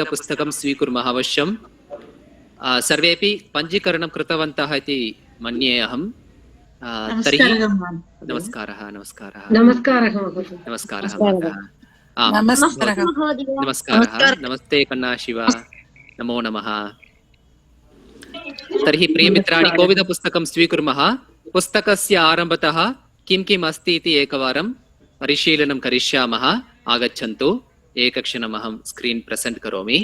पुस्तकं स्वीकुर्मः अवश्यं। सर्वेपि पञ्जीकरणं कृतवन्तः इति मन्ये अहं। तर्हि नमस्कारः नमस्कारः नमस्कारः नमस्कारः मातः। नमस्कारः नमस्ते कन्ना शिव, नमो नमः। तर्हि प्रियमित्राणि कोविदपुस्तकं स्वीकुर्मः। पुस्तकस्य आरम्भतः किं किम् अस्ति इति एकवारं परिशीलनं करिष्यामः। आगच्छन्तु, एकक्षणम् अहं स्क्रीन् प्रेसेंट करोमि।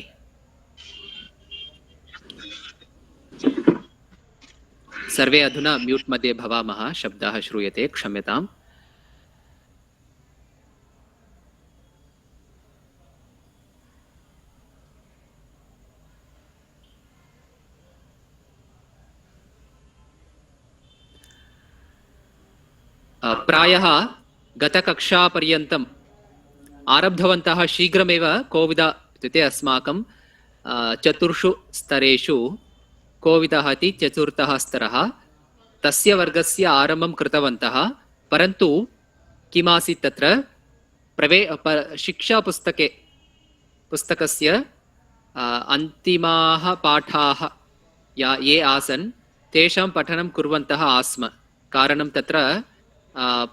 सर्वे अधुना म्यूट् मध्ये भवामः, शब्दः श्रूयते, क्षम्यताम्। प्रायः गतकक्षापर्यन्तम् आरब्धवन्तः शीघ्रमेव कोविद इत्युक्ते अस्माकं चतुर्षु स्तरेषु कोविदः इति चतुर्थः स्तरः, तस्य वर्गस्य आरम्भं कृतवन्तः। परन्तु किमासीत् तत्र पुस्तकस्य अन्तिमाः पाठाः ये आसन् तेषां पठनं कुर्वन्तः आस्म। कारणं तत्र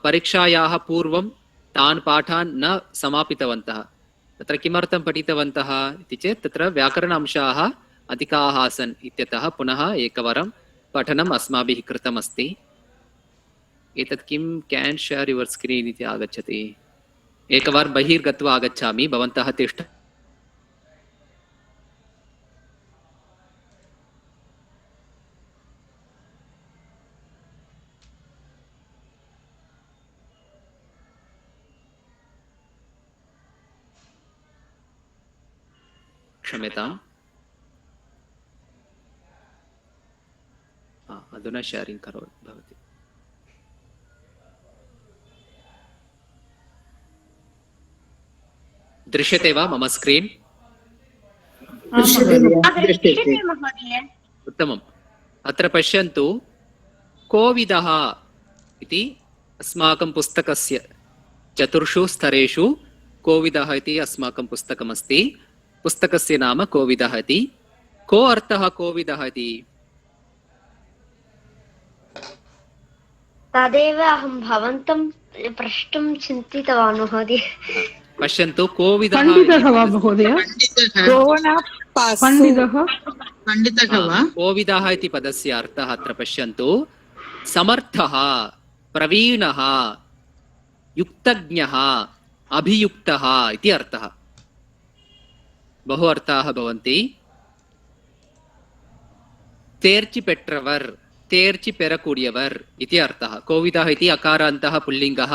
परीक्षायाः पूर्वं तान् पाठान् न समापितवन्तः। तत्र किमर्थं पठितवन्तः इति चेत् तत्र व्याकरण अंशाः अधिकाः आसन् इत्यतः पुनः एकवारं पठनम् अस्माभिः कृतमस्ति। एतत् किं कैन् शेर् युवर् स्क्रीन् इति आगच्छति। एकवारं बहिर्गत्वा आगच्छामि, भवन्तः तिष्ठ। क्षम्यताम्, अधुना शेरिंग करोति भवति। दृश्यते वा मम स्क्रीन्? उत्तमम्। अत्र पश्यन्तु, कोविदः इति अस्माकं पुस्तकस्य चतुर्षु स्तरेषु कोविदः इति अस्माकं पुस्तकमस्ति। पुस्तकस्य नाम कोविदः इति। को अर्थः कोविदः इति? तदेव अहं भवन्तं प्रष्टुं चिन्तितवान् महोदय। पश्यन्तु, कोविदः कोविदः इति पदस्य अर्थः अत्र पश्यन्तु, समर्थः, प्रवीणः, युक्तज्ञः, अभियुक्तः इति अर्थः। बहु अर्थाः भवन्ति। तेर्चि पेट्रवर्, तेर्चि पेरकूडियवर् इति अर्थः। कोविदः इति अकारान्तः पुल्लिङ्गः,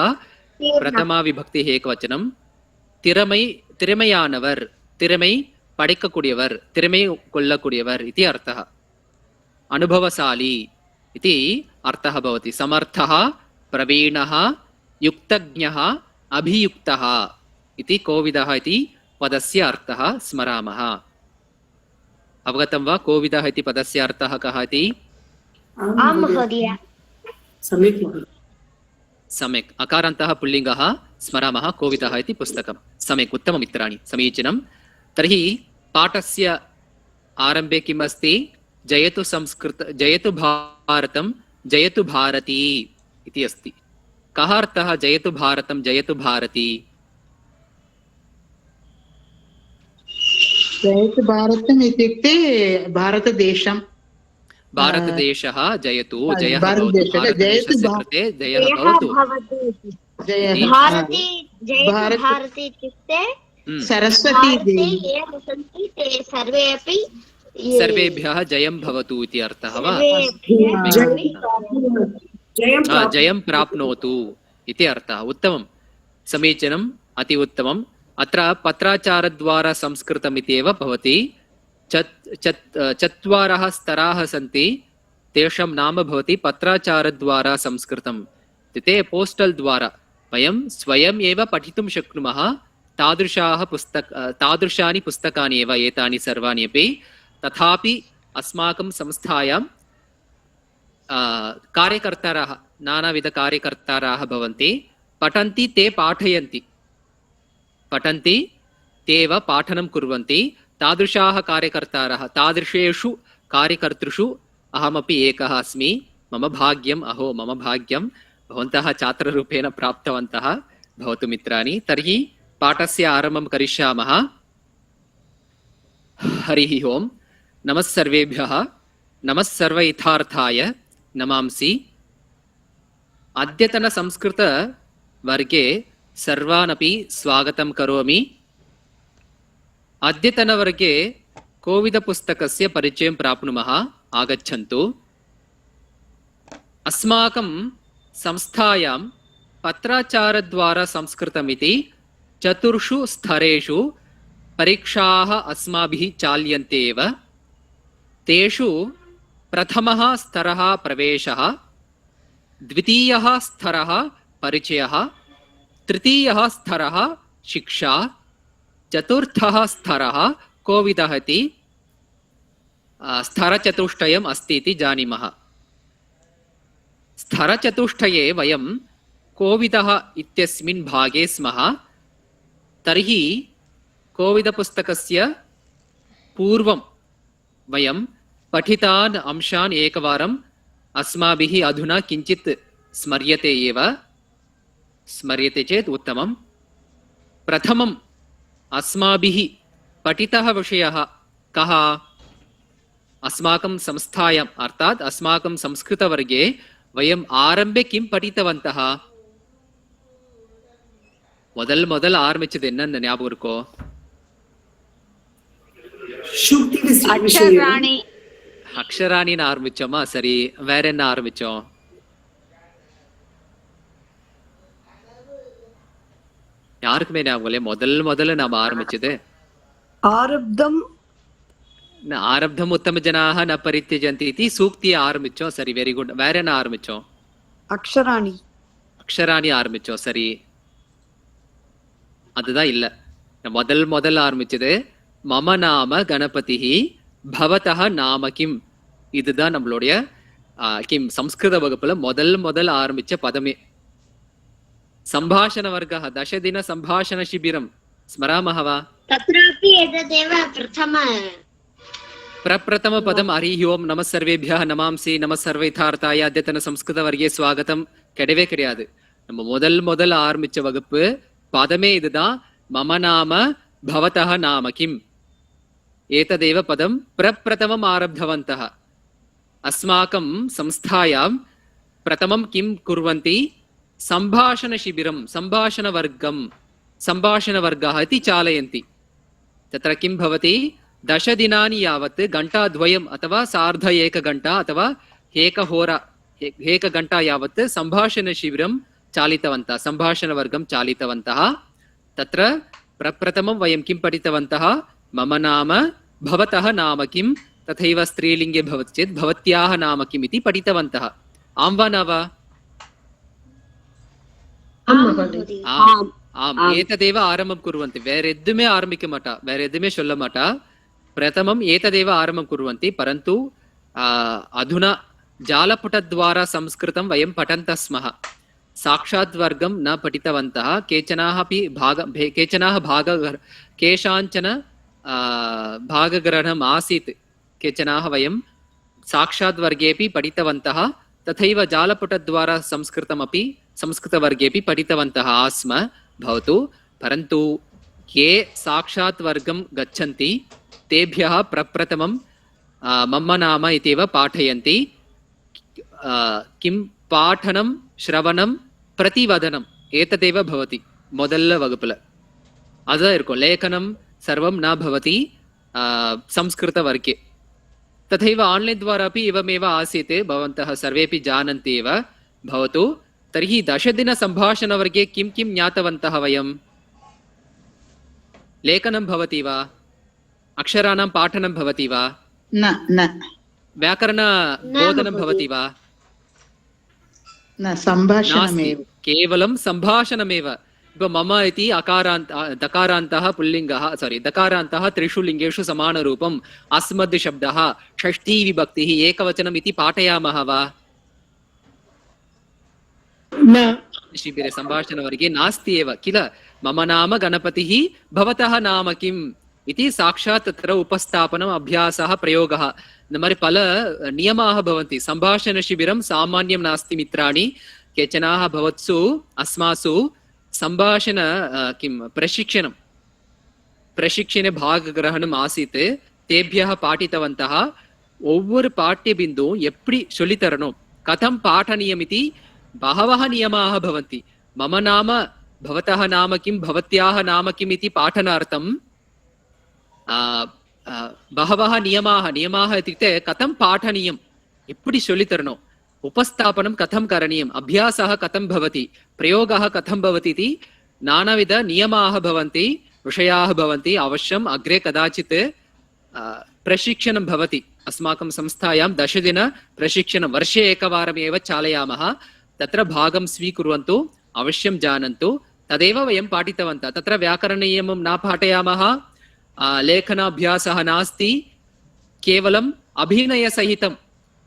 प्रथमा विभक्तिः एकवचनं। तिरमयानवर्, तिरमै पडिक्कக்கூடிयवर्, तिरमै कोल्लக்கூடிयवर् इति अर्थः। अनुभवशाली इति अर्थः भवति। समर्थः, प्रवीणः, युक्तज्ञः, अभियुक्तः इति कोविदः इति पदस्य अर्थः स्मरामः। अवगतं वा कोविदः इति पदस्य अर्थः कः इति? आं महोदय। सम्यक्, अकारान्तः पुल्लिङ्गः स्मरामः। कोविदः इति पुस्तकं। सम्यक्, उत्तमं मित्राणि, समीचीनं। तर्हि पाठस्य आरम्भे किम् अस्ति? जयतु संस्कृत, जयतु भारतं, जयतु भारती इति अस्ति। कः अर्थः जयतु भारतं, जयतु भारती? जयतु भारतम् इत्युक्ते भारतदेशं। भारतदेशः जयतु, जयः भवतु, भारतदेशस्य कृते जयः भवतु। भारती इत्युक्ते सरस्वती ये वसन्ति ते सर्वे अपि सर्वेभ्यः जयं भवतु इति अर्थः वा? जयं प्राप्नोतु इति अर्थः। उत्तमं, समीचीनम्, अति उत्तमम्। अत्र पत्राचारद्वारा संस्कृतम् इत्येव भवति। चत्वारः स्तराः सन्ति, तेषां नाम भवति पत्राचारद्वारा संस्कृतम् इत्युक्ते पोस्टल् द्वारा वयं स्वयम् एव पठितुं शक्नुमः। तादृशानि पुस्तकानि एव एतानि सर्वाणि अपि। तथापि अस्माकं संस्थायां कार्यकर्तारः, नानाविधकार्यकर्तारः भवन्ति। पठन्ति ते पाठयन्ति, पठन्ति ते एव पाठनं कुर्वन्ति। तादृशाः कार्यकर्तारः, तादृशेषु कार्यकर्तृषु अहमपि एकः अस्मि। मम भाग्यम्, अहो मम भाग्यं, भवन्तः छात्ररूपेण प्राप्तवन्तः। भवतु मित्राणि, तर्हि पाठस्य आरम्भं करिष्यामः। हरिः ओम्। नमः सर्वेभ्यः, नमः सर्वयथार्थाय नमांसि। अद्यतन संस्कृत वर्गे सर्वानपि स्वागतं करोमि। अद्यतन वर्गे कोविदपुस्तकस्य परिचयं प्राप्नुमः। आगच्छन्तु। अस्माकं संस्थायां पत्राचारद्वारा संस्कृतमिति 4 स्तरेषु परीक्षाः अस्माभिः चाल्यन्ते एव। तेषु प्रथमः स्तरः प्रवेशः, द्वितीयः स्तरः परिचयः, तृतीयः स्तरः शिक्षा, चतुर्थः स्तरः कोविदः इति स्तरचतुष्टयम् अस्ति इति जानीमः। स्तरचतुष्टये वयं कोविदः इत्यस्मिन् भागे स्मः। तर्हि कोविदपुस्तकस्य पूर्वं वयं पठितान् अंशान् एकवारम् अस्माभिः अधुना किञ्चित् स्मर्यते एव। स्मर्यते चेत् उत्तमम्। प्रथमम् अस्माभिः पठितः विषयः कः? अस्माकं संस्थायाम् अर्थात् अस्माकं संस्कृतवर्गे वयम् आरम्भे किं पठितवन्तः? ಮೊದಲು ಆರಂಭಿಸಿದ ಎನ್ನ ஞாபகம் இருக்கோ? அக்ஷராணின்னு ஆரம்பிச்சோமா? சரி, வேற என்ன ஆரம்பிச்சோம்? யாருக்குமே ஞாபகம் இல்லையா? முதல்ல நாம ஆரம்பிச்சது ஆரப்தம் உத்தம ஜனாக ந பரித்யஜந்தி இதி சூக்தியை ஆரம்பிச்சோம். சரி, வெரி குட். வேற என்ன ஆரம்பிச்சோம்? அக்ஷராணி ஆரம்பிச்சோம். சரி, அதுதான் இல்ல. முதல்ல ஆரம்பிச்சது மம நாம கணபதிஹி பவதஹ நாம கிம். இதுதான் நம்மளுடைய கிம் சம்ஸ்கிருத வகுப்புல முதல் ஆரம்பிச்ச பதமே. சம்பாஷண வர்க்கः दशदिन संभाषण शिबिरं स्मरामः वा? तत्रापि एतदेव प्रप्रथम पदम् हरिः ओम् नमः सर्वेभ्यः नमांसि नमः सर्वयथार्थाय अद्यतन संस्कृत वर्गे स्वागतம் கிடையவே கிடையாது. நம்ம முதல் ஆரம்பிச்ச வகுப்பு பதமே இதுதான். மம நாம பவதஹ நாம கிம். एतदेव पदं प्रप्रथमम् आरब्धवन्तः। अस्माकं संस्थायां प्रथमं किं कुर्वन्ति? सम्भाषणशिबिरं, सम्भाषणवर्गः इति चालयन्ति। तत्र किं भवति? 10 दिनानि यावत् घण्टाद्वयम् अथवा सार्ध 1 घण्टा अथवा 1 घण्टा यावत् सम्भाषणशिबिरं चालितवन्तः, सम्भाषणवर्गं चालितवन्तः। तत्र प्रप्रथमं वयं किं पठितवन्तः? मम नाम भवतः नाम किं, तथैव स्त्रीलिङ्गे भवति चेत् भवत्याः नाम किम् इति पठितवन्तः। आं वा न वा? आम्, एतदेव आरम्भं कुर्वन्ति. வேற எதுமே ஆரம்பிக்க மாட்டா, வேற எதுமே சொல்ல மாட்டா. प्रथमम् एतदेव आरम्भं कुर्वन्ति. परन्तु अधुना जालपुटद्वारा संस्कृतं वयं पठन्तः स्मः। साक्षात् वर्गं न पठितवन्तः। केषाञ्चन भागग्रहणम् आसीत्। केचनाः वयं साक्षात् वर्गेपि पठितवन्तः, तथैव जालपुटद्वारा संस्कृतमपि संस्कृतवर्गेपि पठितवन्तः आस्म। भवतु, परन्तु ये साक्षात् वर्गं गच्छन्ति तेभ्यः प्रप्रथमं मम नाम इत्येव पाठयन्ति। किं पाठनं, श्रवणं, प्रतिवदनम् एतदेव भवति मोदल्ल वगुपुल. अदा इरुक्कुम. लेखनं सर्वं न भवति संस्कृतवर्गे। तथैव आन्लैन् द्वारा अपि एवमेव आसीत्, भवन्तः सर्वेपि जानन्ति एव। भवतु, तर्हि 10 दिन सम्भाषणवर्गे किं ज्ञातवन्तः वयं? लेखनं भवति वा? अक्षराणां पाठनं भवति वा? न। व्याकरण बोधनं भवति वा? न, सम्भाषणमेव, केवलं सम्भाषणमेव। मम इति दकारान्तः पुल्लिङ्गः, दकारान्तः 3 लिङ्गेषु समानरूपम्। अस्मद् शब्दः षष्ठी विभक्तिः एकवचनम् इति पाठयामः वा? न। सम्भाषणवर्गे नास्ति एव किल। मम नाम गणपतिः भवतः नाम किम् इति साक्षात् तत्र उपस्थापनम् अभ्यासः प्रयोगः இந்த மாதிரி பல நியமாக भवन्ति सम्भाषणशिबिरं सामान्यं नास्ति मित्राणि केचनाः भवत्सु अस्मासु सम्भाषण किं प्रशिक्षणे भागग्रहणम् आसीत् तेभ्यः पाठितवन्तः ஒவ்வொரு பாठ्य बिन्दुं எப்படி சொல்லி தரணும் कथं पाठनीयम् इति बहवः नियमाः भवन्ति मम नाम भवतः नाम किं भवत्याः नाम किम् इति पाठनार्थं बहवः नियमाः इत्युक्ते कथं पाठनीयम् एप्पडी சொல்லி தரணும் उपस्थापनं कथं करणीयम् अभ्यासः कथं भवति प्रयोगः कथं भवति इति नानाविध नियमाः भवन्ति विषयाः भवन्ति अवश्यम् अग्रे कदाचित् प्रशिक्षणं भवति अस्माकं संस्थायां 10 दिन प्रशिक्षणं वर्षे एकवारमेव चालयामः तत्र भागं स्वीकुर्वन्तु अवश्यं जानन्तु तदेव वयं पाठितवन्तः तत्र व्याकरणनियमं न पाठयामः लेखनाभ्यासः नास्ति केवलम् अभिनयसहितम्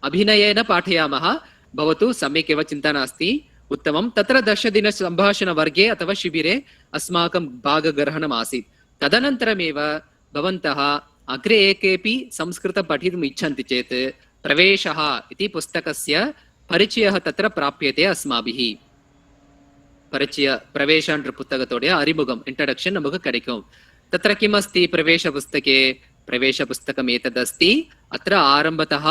अभिनयेन पाठयामः भवतु सम्यक् एव चिन्ता नास्ति उत्तमं तत्र 10 दिन सम्भाषणवर्गे अथवा शिबिरे अस्माकं भागग्रहणम् आसीत् तदनन्तरमेव भवन्तः अग्रे एकेपि संस्कृतं पठितुम् इच्छन्ति चेत् प्रवेशः इति पुस्तकस्य परिचयः तत्र प्राप्यते अस्माभिः परिचय प्रवेशன்ற புத்தகத்தோட அறிமுகம் இன்ட்ரோடக்ஷன் நமக்கு கிடைக்கும் तत्र किम् अस्ति प्रवेशपुस्तके प्रवेशपुस्तकम् एतदस्ति अत्र आरम्भतः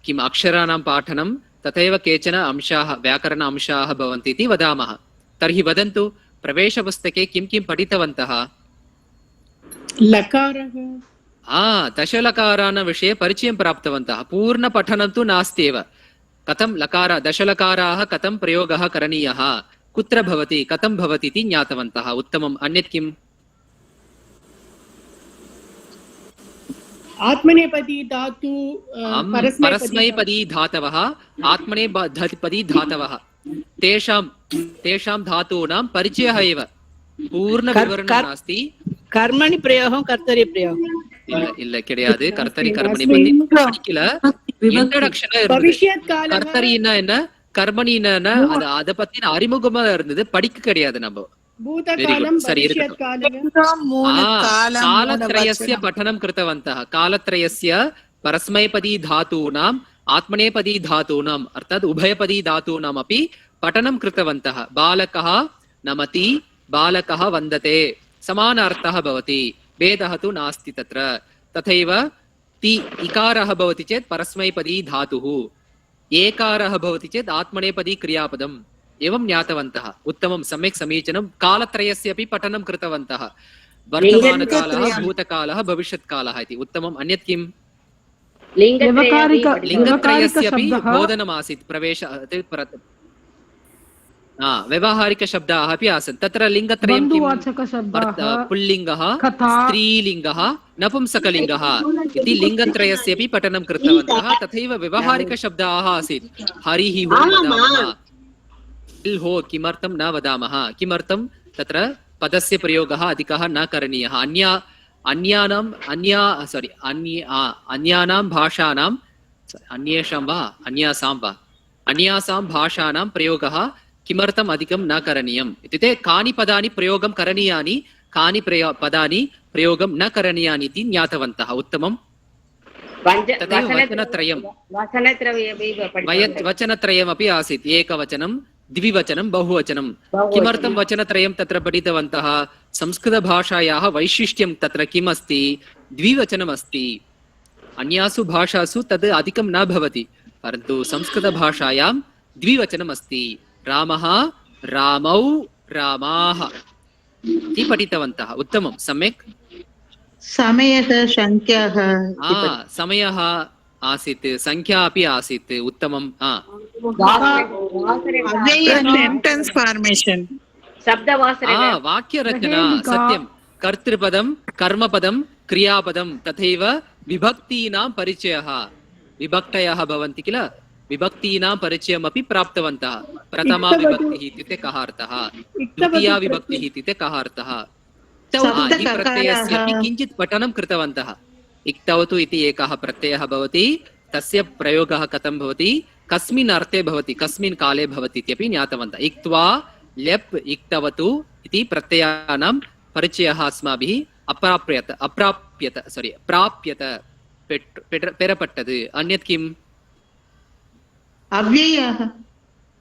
किम् अक्षराणां पाठनं तथैव केचन अंशाः व्याकरण अंशाः भवन्ति इति वदामः तर्हि वदन्तु प्रवेशपुस्तके किं किं पठितवन्तः लकारः दशलकाराणां विषये परिचयं प्राप्तवन्तः पूर्णपठनं तु नास्ति एव कथं लकार दशलकाराः कथं प्रयोगः करणीयः कुत्र भवति कथं भवति इति ज्ञातवन्तः उत्तमम् अन्यत् किम् आत्मनेपदी धातु परस्मैपदी धातवः आत्मनेपदी धातवः तेषां धातूनां परिचयः एव पूर्ण विवरणं नास्ति कर्मणि प्रयोगं कर्तरि प्रयोगं இல்ல கிடையாது கர்த்தரி கர்மணி பத்தி படிக்கல இன்ட்ரோடக்ஷனா இருந்தது கர்த்தரினா என்ன கர்மணினா அத பத்தின அறிமுகமா இருந்தது படிக்க கிடையாது நம்ம भूतकालं சரி कालत्रयस्य पठनं कृतवन्तः कालत्रयस्य परस्मैपदी धातूनाम् आत्मनेपदी धातूनाम् अर्थात् उभयपदी धातूनाम् अपि पठनं कृतवन्तः बालकः नमति बालकः वन्दते समानार्थः भवति भेदः तु नास्ति तत्र तथैव ति इकारः भवति चेत् परस्मैपदी धातुः एकारः भवति चेत् आत्मनेपदी क्रियापदम् एवं ज्ञातवन्तः उत्तमं सम्यक् समीचीनं कालत्रयस्य अपि पठनं कृतवन्तः वर्तमानकालः भूतकालः भविष्यत्कालः इति उत्तमम् अन्यत् किम् लिङ्गत्रयस्य अपि बोधनम् आसीत् प्रवेश व्यवहारिकशब्दाः अपि आसन् तत्र लिङ्गत्रयं पुल्लिङ्गः स्त्रीलिङ्गः नपुंसकलिङ्गः इति लिङ्गत्रयस्य अपि पठनं कृतवन्तः तथैव व्यवहारिकशब्दाः आसीत् हरिः हो किमर्थं न वदामः किमर्थं तत्र पदस्य प्रयोगः अधिकः न करणीयः अन्यानां भाषाणां अन्यासां भाषाणां प्रयोगः किमर्थम् अधिकं न करणीयम् इत्युक्ते कानि पदानि प्रयोगं करणीयानि कानि पदानि प्रयोगं न करणीयानि इति ज्ञातवन्तः उत्तमं तथैव वचनत्रयमपि आसीत् एकवचनं द्विवचनं बहुवचनं किमर्थं वचनत्रयं तत्र पठितवन्तः संस्कृतभाषायाः वैशिष्ट्यं तत्र किम् अस्ति द्विवचनम् अस्ति अन्यासु भाषासु तद् अधिकं न भवति परन्तु संस्कृतभाषायां द्विवचनम् अस्ति रामः रामौ रामाः इति पठितवन्तः उत्तमं सम्यक् समयः संख्याः समयः आसीत् संख्या अपि आसीत् उत्तमं सेंटेंस फॉर्मेशन वाक्यरचना सत्यं कर्तृपदं कर्मपदं क्रियापदं तथैव विभक्तीनां परिचयः विभक्तयः भवन्ति किल विभक्तीनां परिचयमपि प्राप्तवन्तः प्रथमा विभक्तिः इत्युक्ते कः अर्थः द्वितीया विभक्तिः इत्युक्ते कः अर्थः प्रत्ययस्य अपि किञ्चित् पठनं कृतवन्तः इक्तौ तु इति एकः प्रत्ययः भवति तस्य प्रयोगः कथं भवति कस्मिन् अर्थे भवति कस्मिन् काले भवति इत्यपि ज्ञातवन्तः इक्त्वा ल्यप् इक्तवतु इति प्रत्ययानां परिचयः अस्माभिः प्राप्यत பெறப்பட்டது. अन्यत् किम्? अव्ययाः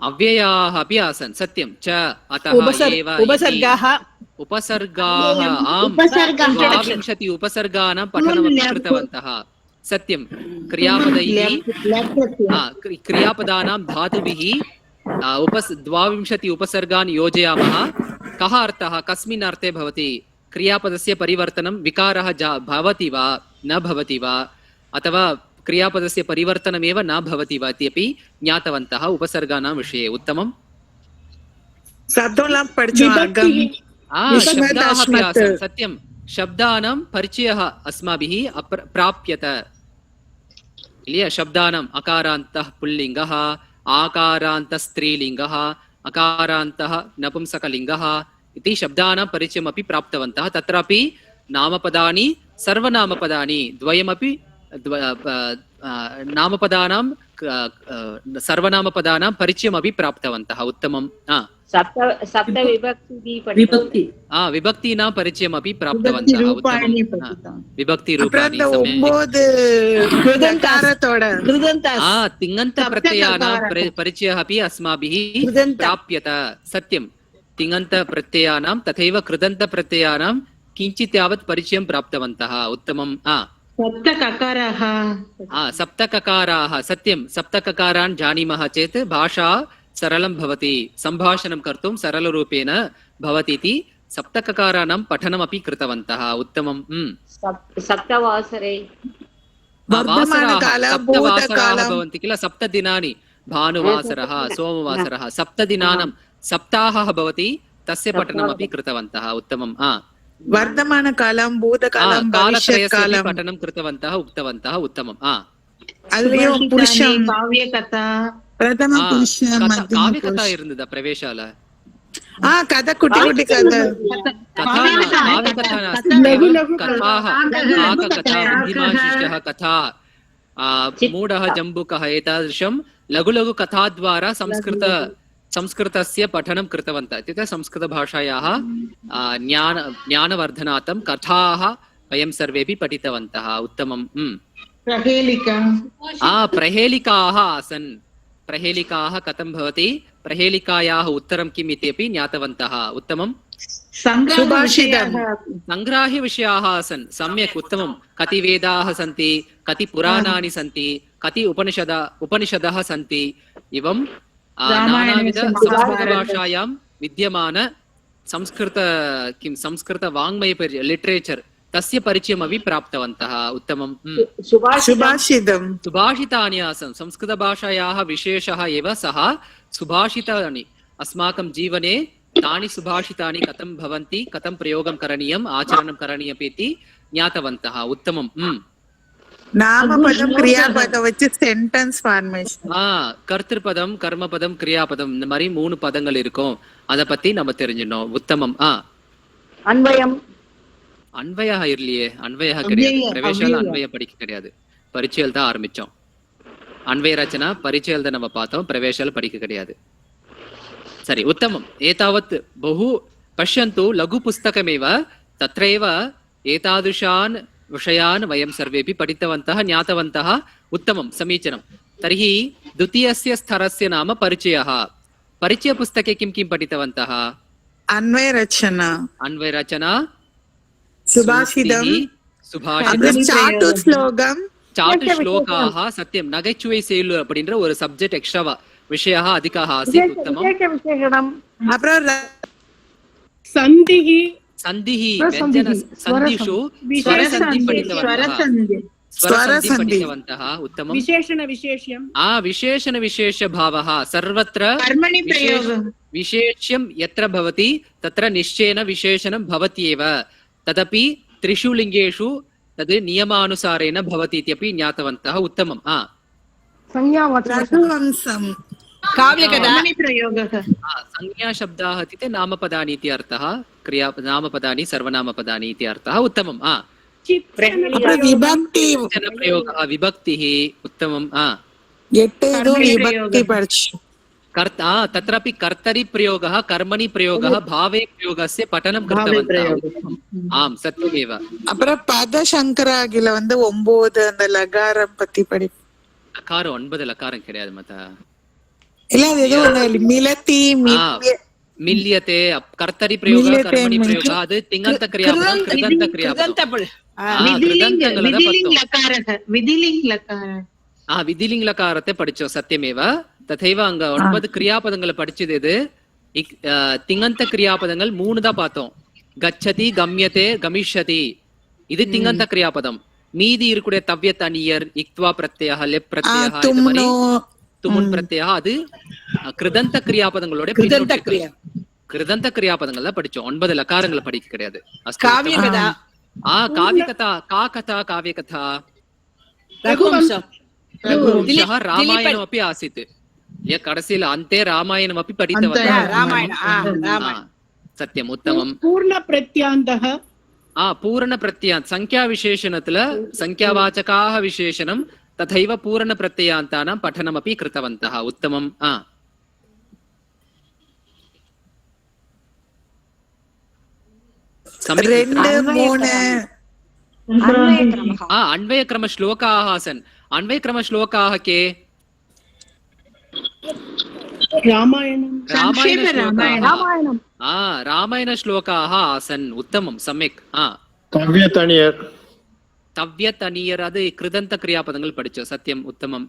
अव्ययाः अपि आसन्. सत्यं. च अतः एव उपसर्गाः उपसर्गाः आम् उपसर्गः 20 उपसर्गाणां पठनमपि कृतवन्तः. सत्यं. क्रियापदैः क्रियापदानां धातुभिः 20 उपसर्गान् योजयामः. कः अर्थः? कस्मिन् अर्थे भवति? क्रियापदस्य परिवर्तनं विकारः भवति वा न भवति वा, अथवा क्रियापदस्य परिवर्तनमेव न भवति वा इत्यपि ज्ञातवन्तः उपसर्गाणां विषये. उत्तमम्. शब्दोलां पठितुम् आगम् शब्दाः अपि आसन्. सत्यं. शब्दानां परिचयः अस्माभिः प्राप्यत. शब्दानाम् अकारान्तः पुल्लिङ्गः, आकारान्तः स्त्रीलिङ्गः, अकारान्तः नपुंसकलिङ्गः इति शब्दानां परिचयमपि प्राप्तवन्तः. तत्रापि नामपदानि सर्वनामपदानि द्वयमपि नामपदानां सर्वनामपदानां परिचयमपि प्राप्तवन्तः. उत्तमम्. विभक्तीनां परिचयमपि प्राप्तवन्तः. विभक्तिरूपाणि तिङन्तप्रत्ययानां परिचयः अपि अस्माभिः प्राप्यत. सत्यं. तिङन्तप्रत्ययानां तथैव कृदन्तप्रत्ययानां किञ्चित् यावत् परिचयं प्राप्तवन्तः. उत्तमम्. सप्तककाराः. सत्यं. सप्तककारान् जानीमः चेत् भाषा सरलं भवति, सम्भाषणं कर्तुं सरलरूपेण भवति इति सप्तककाराणां पठनमपि कृतवन्तः. उत्तमम्. सप्तवासरे सप्तवासराः भवन्ति किल? 7 दिनानि. भानुवासरः, सोमवासरः, 7 दिनानां सप्ताहः भवति. तस्य पठनमपि कृतवन्तः. उत्तमम्. वर्तमानकालं, भूतकालं, भविष्यत्कालं पठनं कृतवन्तः, उक्तवन्तः. उत्तमम्. काव्यकथा काव्यकथा இருந்ததா பிரவேशाல? கதை, குட்டி குட்டி கதை. कथा मूढः जम्बुकः एतादृशं लघु लघु कथाद्वारा संस्कृतस्य पठनं कृतवन्तः. इत्युक्ते संस्कृतभाषायाः ज्ञानवर्धनार्थं कथाः वयं सर्वेपि पठितवन्तः. उत्तमम्. प्रहेलिकाः आसन्. प्रहेलिकाः कथं भवति, प्रहेलिकायाः उत्तरं किम् इत्यपि ज्ञातवन्तः. उत्तमम्. सङ्ग्राह्यविषयाः आसन्. सम्यक्. उत्तमं. कति वेदाः सन्ति, कति पुराणानि सन्ति, कति उपनिषदः सन्ति. एवं नानाविध संस्कृतभाषायां विद्यमान संस्कृतवाङ्मय लिटरेचर् तस्य परिचयमपि प्राप्तवन्तः. उत्तमम्. सुभाषितानि आसन्. संस्कृतभाषायाः विशेषः एव सः सुभाषितानि. अस्माकं जीवने तानि सुभाषितानि कथं भवन्ति, कथं प्रयोगं करणीयम्, आचरणं करणीयम् इति ज्ञातवन्तः. उत्तमम्. நாமபதம், கிரியாபதம் வச்சு சென்டென்ஸ் ஃபார்மேஷன். கர்த்திருபதம், கர்மபதம், கிரியாபதம் இந்த மாதிரி 3 பதங்கள் இருக்கும். அத பத்தி நம்ம தெரிஞ்சிடணும். உத்தமம். அன்வயம். அன்வயா இல்லையே. அன்வயா கிடையாது. பிரவேசால அன்வய படிக்க கிடையாது. பரிச்சயல் தான் ஆரம்பிச்சோம். அன்வய ரச்சனா பரிச்சயல் தான் நம்ம பார்த்தோம். பிரவேசால படிக்க கிடையாது. சரி. उत्तमम्. एतावत् बहु पश्यन्तु. लघु पुस्तकमेव. तत्रैव एतादृशान् विषयान् वयं सर्वेपि पठितवन्तः, ज्ञातवन्तः. उत्तमं. समीचीनं. तर्हि द्वितीयस्य स्तरस्य नाम परिचयः. परिचयपुस्तके किं किं पठितवन्तः? अन्वयरचना, सुभाषितं, चाटु श्लोकाः. सत्यं. नகைச்சுவை செயல் அப்படின்ற ஒரு சப்ஜெக்ட் எக்ஸ்ட்ராவா விஷயः अधिकः आसीत्. उत्तमं. सन्धिः व्यञ्जन सन्धिषु स्वरसन्धि पठितवन्तः. उत्तमं. विशेषण विशेष भावः. सर्वत्र विशेष्यं यत्र भवति तत्र निश्चयेन विशेषणं भवत्येव. तदपि 3 लिङ्गेषु तद् नियमानुसारेण भवति इत्यपि ज्ञातवन्तः. उत्तमम्. संज्ञाशब्दाः इत्युक्ते नामपदानि इति अर्थः. नामपदानि, सर्वनामपदानि इति अर्थः. उत्तमम्. प्रयोगः, विभक्तिः. उत्तमम्. तत्रापि कर्तरि प्रयोगः कर्मणि प्रयोगः भावे प्रयोगस्य पठनं कृतवन्तः आम् सत्यमेव அப்புறம் பதசங்கராகில 9 அந்த லகாரம் பத்தி படி. லகாரம் 9 லகாரம் கிடையாது மத்த இல்ல அது ஏதோ ஒண்ணு மிலதி மில்யते कर्तरि प्रयोगः कर्मणि प्रयोगः அது திங்கந்த கிரியாபதம் கிருதந்த கிரியாபதம் विधिलिङ्ग् लकारः विधिलिङ्ग् लकारः விதிலிங் லகாரத்தை படிச்சோம் சத்தியமேவ ததைவ அங்க 9 கிரியாபதங்களை படிச்சது எது திங்கந்த கிரியாபதங்கள் 3 தான் பார்த்தோம் கச்சதி கம்யதே கமிஷ்யதி இது திங்கந்த கிரியாபதம் மீதி இருக்கக்கூடிய தவ்ய தனியர் இக்த்வா பிரத்யய லெப் பிரத்யய இது மாதிரி துமுன் பிரத்யய அது கிருதந்த கிரியாபதங்களோட கிருதந்த கிரியாபதங்கள் தான் படிச்சோம் 9 லகாரங்களை படிக்க கிடையாது காவிய கதா காவிய கதா கா கதா காவிய கதா ரகுவம்சம் रघुवंशः रामायणमपि आसीत् कड़सील अन्ते रामायणमपि पठितवन्तः सत्यम् उत्तमम् पूर्णप्रत्यान्तः पूर्णप्रत्ययान्त संख्याविशेषणतल संख्यावाचकाः विशेषणं तथैव पूर्णप्रत्ययान्तानां पठनमपि कृतवन्तः उत्तमम् अन्वयक्रम श्लोकाः आसन् अन्वयक्रम श्लोकाः के रामायण श्लोकाः आसन् उत्तमं सम्यक् तव्यतनीयर् अद् कृदन्त क्रियापदங்கள் படிச்சோம் सत्यम् उत्तमम्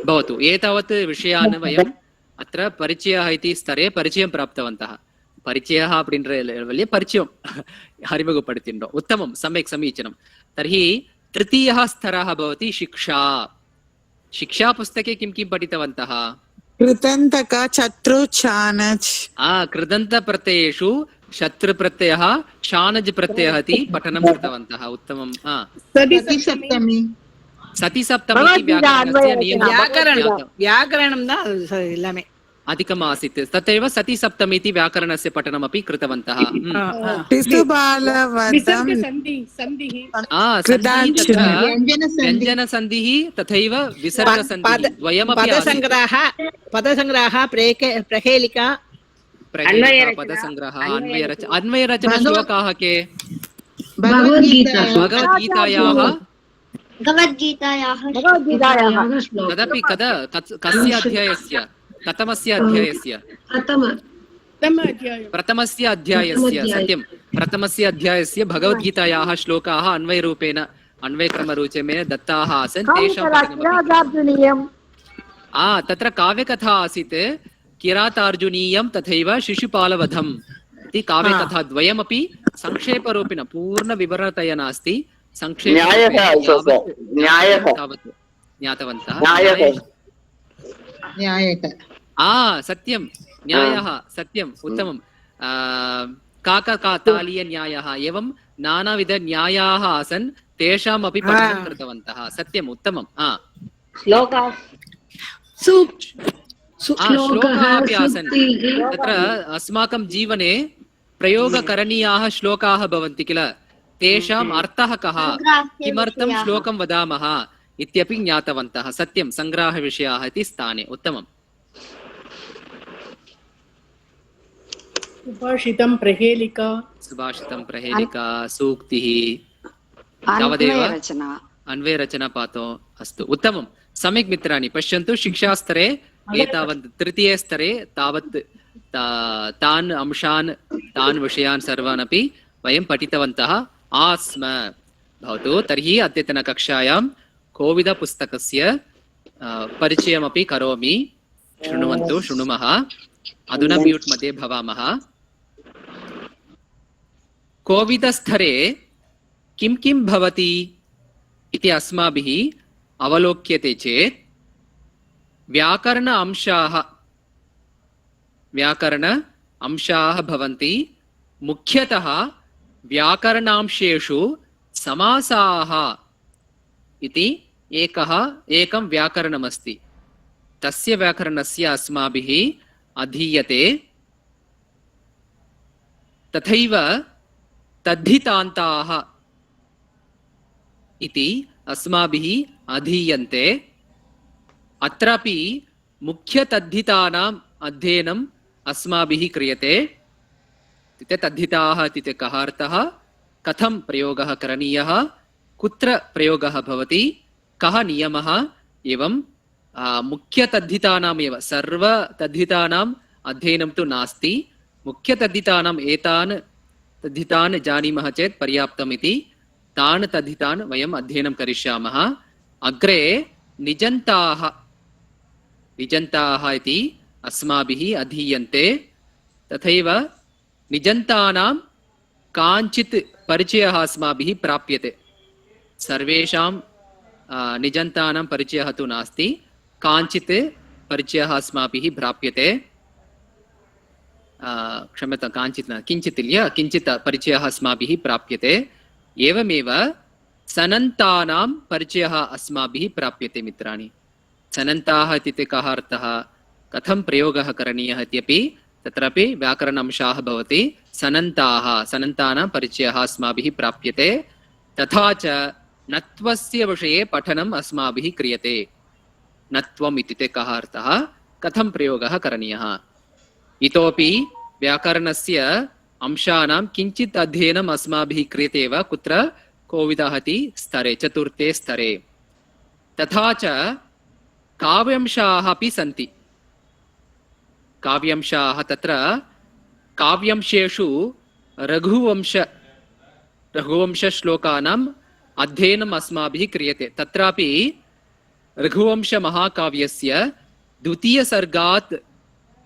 भवतु एतावत् विषयान् वयम् अत्र परिचयः इति स्तरे परिचयं प्राप्तवन्तः परिचयः அப்படின்ற லெவல்ல परिचयं அறிமுகப்படுத்தினோம் उत्तमं सम्यक् समीचीनं तर्हि तृतीयः स्तरः भवति शिक्षा शिक्षा पुस्तके किं किं पठितवन्तः कृदन्तक चतुर् चानच् कृदन्त प्रत्ययेषु शत्रु प्रत्ययः चानज् प्रत्ययः इति पठनं कृतवन्तः उत्तमं सति सप्तमी व्याकरणस्य नियमः व्याकरणं எல்லாமே अधिकम् आसीत् तथैव सति सप्तमी इति व्याकरणस्य पठनमपि कृतवन्तः व्यञ्जनसन्धिः तथैव विसर्गसन्धिः द्वयमपि पदसङ्ग्रहः प्रहेलिका पदसङ्ग्रहः अन्वयरचना श्लोकाः के भगवद्गीतायाः तदपि कस्य अध्यायस्य कथमस्य अध्यायस्य प्रथमस्य अध्यायस्य सत्यं प्रथमस्य अध्यायस्य भगवद्गीतायाः श्लोकाः अन्वयरूपेण अन्वयक्रमरूपेण दत्ताः आसन् तेषां तत्र काव्यकथा आसीत् किरातार्जुनीयं तथैव शिशुपालवधम् इति काव्यकथा द्वयमपि संक्षेपरूपेण पूर्णविवरणतया नास्ति ज्ञातवन्तः सत्यं न्यायः सत्यम् उत्तमं काकतालीय न्यायः एवं नानाविध न्यायाः आसन् तेषाम् अपि पठनं कृतवन्तः सत्यम् उत्तमं श्लोकाः अपि आसन् तत्र अस्माकं जीवने प्रयोगकरणीयाः श्लोकाः भवन्ति किल तेषाम् अर्थः कः किमर्थं श्लोकं वदामः इत्यपि ज्ञातवन्तः सत्यं सङ्ग्रहविषयाः इति स्थाने उत्तमम् सुभाषितं प्रहेलिका सूक्तिः तावदेव अन्वयरचना पातो अस्तु उत्तमं सम्यक् मित्राणि पश्यन्तु शिक्षास्तरे एतावत् तृतीये स्तरे तावत् तान् अंशान् तान् विषयान् सर्वान् अपि वयं पठितवन्तः आस्म भवतु तर्हि अद्यतनकक्षायां कोविदपुस्तकस्य परिचयमपि करोमि शृण्वन्तु शृणुमः अधुना म्यूट् मध्ये भवामः कोविदस्तरे किं किं भवति इति अस्माभिः अवलोक्यते चेत् व्याकरण अंशाः भवन्ति मुख्यतः व्याकरणांशेषु समासाः इति एकं व्याकरणमस्ति तस्य व्याकरणस्य अस्माभिः अधीयते तथैव तद्धितान्ताः इति अस्माभिः अधीयन्ते अत्रापि मुख्यतद्धितानाम् अध्ययनम् अस्माभिः क्रियते इत्युक्ते तद्धिताः इत्युक्ते कः अर्थः कथं प्रयोगः करणीयः कुत्र प्रयोगः भवति कः नियमः एवं मुख्यतद्धितानाम् एव सर्वतद्धितानाम् अध्ययनं तु नास्ति मुख्यतद्धितानाम् एतान् तद्धितान् जानीमः चेत् पर्याप्तम् इति तान् तद्धितान् वयम् अध्ययनं करिष्यामः अग्रे निजन्ताः इति अस्माभिः अधीयन्ते तथैव निजन्तानां काञ्चित् परिचयः अस्माभिः प्राप्यते सर्वेषां निजन्तानां परिचयः तु नास्ति काञ्चित् परिचयः अस्माभिः प्राप्यते क्षम्यतां काञ्चित् न किञ्चित् किञ्चित् परिचयः अस्माभिः प्राप्यते एवमेव सनन्तानां परिचयः अस्माभिः प्राप्यते मित्राणि सनन्ताः इत्युक्ते कः अर्थः कथं प्रयोगः करणीयः इत्यपि तत्रापि व्याकरण अंशाः भवति सनन्तानां परिचयः अस्माभिः प्राप्यते तथा च नत्वस्य विषये पठनम् अस्माभिः क्रियते नत्वम् इत्युक्ते कः अर्थः कथं प्रयोगः करणीयः इतोपि व्याकरणस्य अंशानां किञ्चित् अध्ययनम् अस्माभिः क्रियते एव कुत्र कोविदहति स्तरे चतुर्थे स्तरे तथा च काव्यांशाः अपि सन्ति काव्यांशाः तत्र काव्यांशेषु रघुवंशश्लोकानाम् अध्ययनम् अस्माभिः क्रियते तत्रापि रघुवंशमहाकाव्यस्य द्वितीयसर्गात्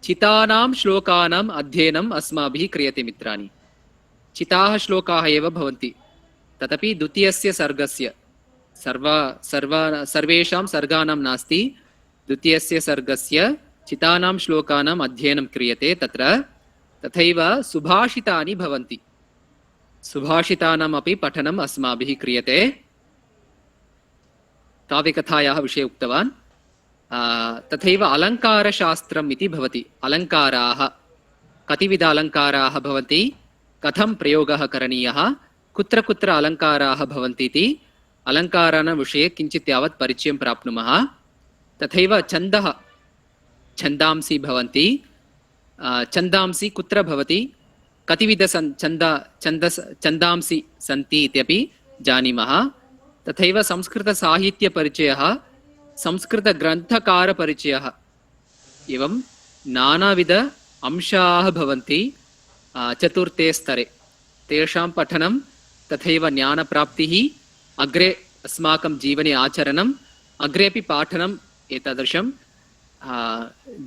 चितानां श्लोकानाम् अध्ययनम् अस्माभिः क्रियते मित्राणि चिताः श्लोकाः एव भवन्ति तदपि द्वितीयस्य सर्गस्य सर्वेषां सर्गाणां नास्ति द्वितीयस्य सर्गस्य चितानां श्लोकानाम् अध्ययनं क्रियते तत्र तथैव सुभाषितानि भवन्ति सुभाषितानामपि पठनम् अस्माभिः क्रियते काव्यकथायाः विषये उक्तवान् तथैव अलङ्कारशास्त्रम् इति भवति अलङ्काराः कतिविध अलङ्काराः भवन्ति कथं प्रयोगः करणीयः कुत्र कुत्र अलङ्काराः भवन्ति इति अलङ्काराणां विषये किञ्चित् यावत् परिचयं प्राप्नुमः तथैव छन्दांसि भवन्ति छन्दांसि कुत्र भवति कतिविध छन्दांसि सन्ति इत्यपि जानीमः तथैव संस्कृतसाहित्यपरिचयः संस्कृतग्रन्थकारपरिचयः एवं नानाविध अंशाः भवन्ति चतुर्थे स्तरे तेषां पठनं तथैव ज्ञानप्राप्तिः अग्रे अस्माकं जीवने आचरणम् अग्रेपि पाठनम् एतादृशं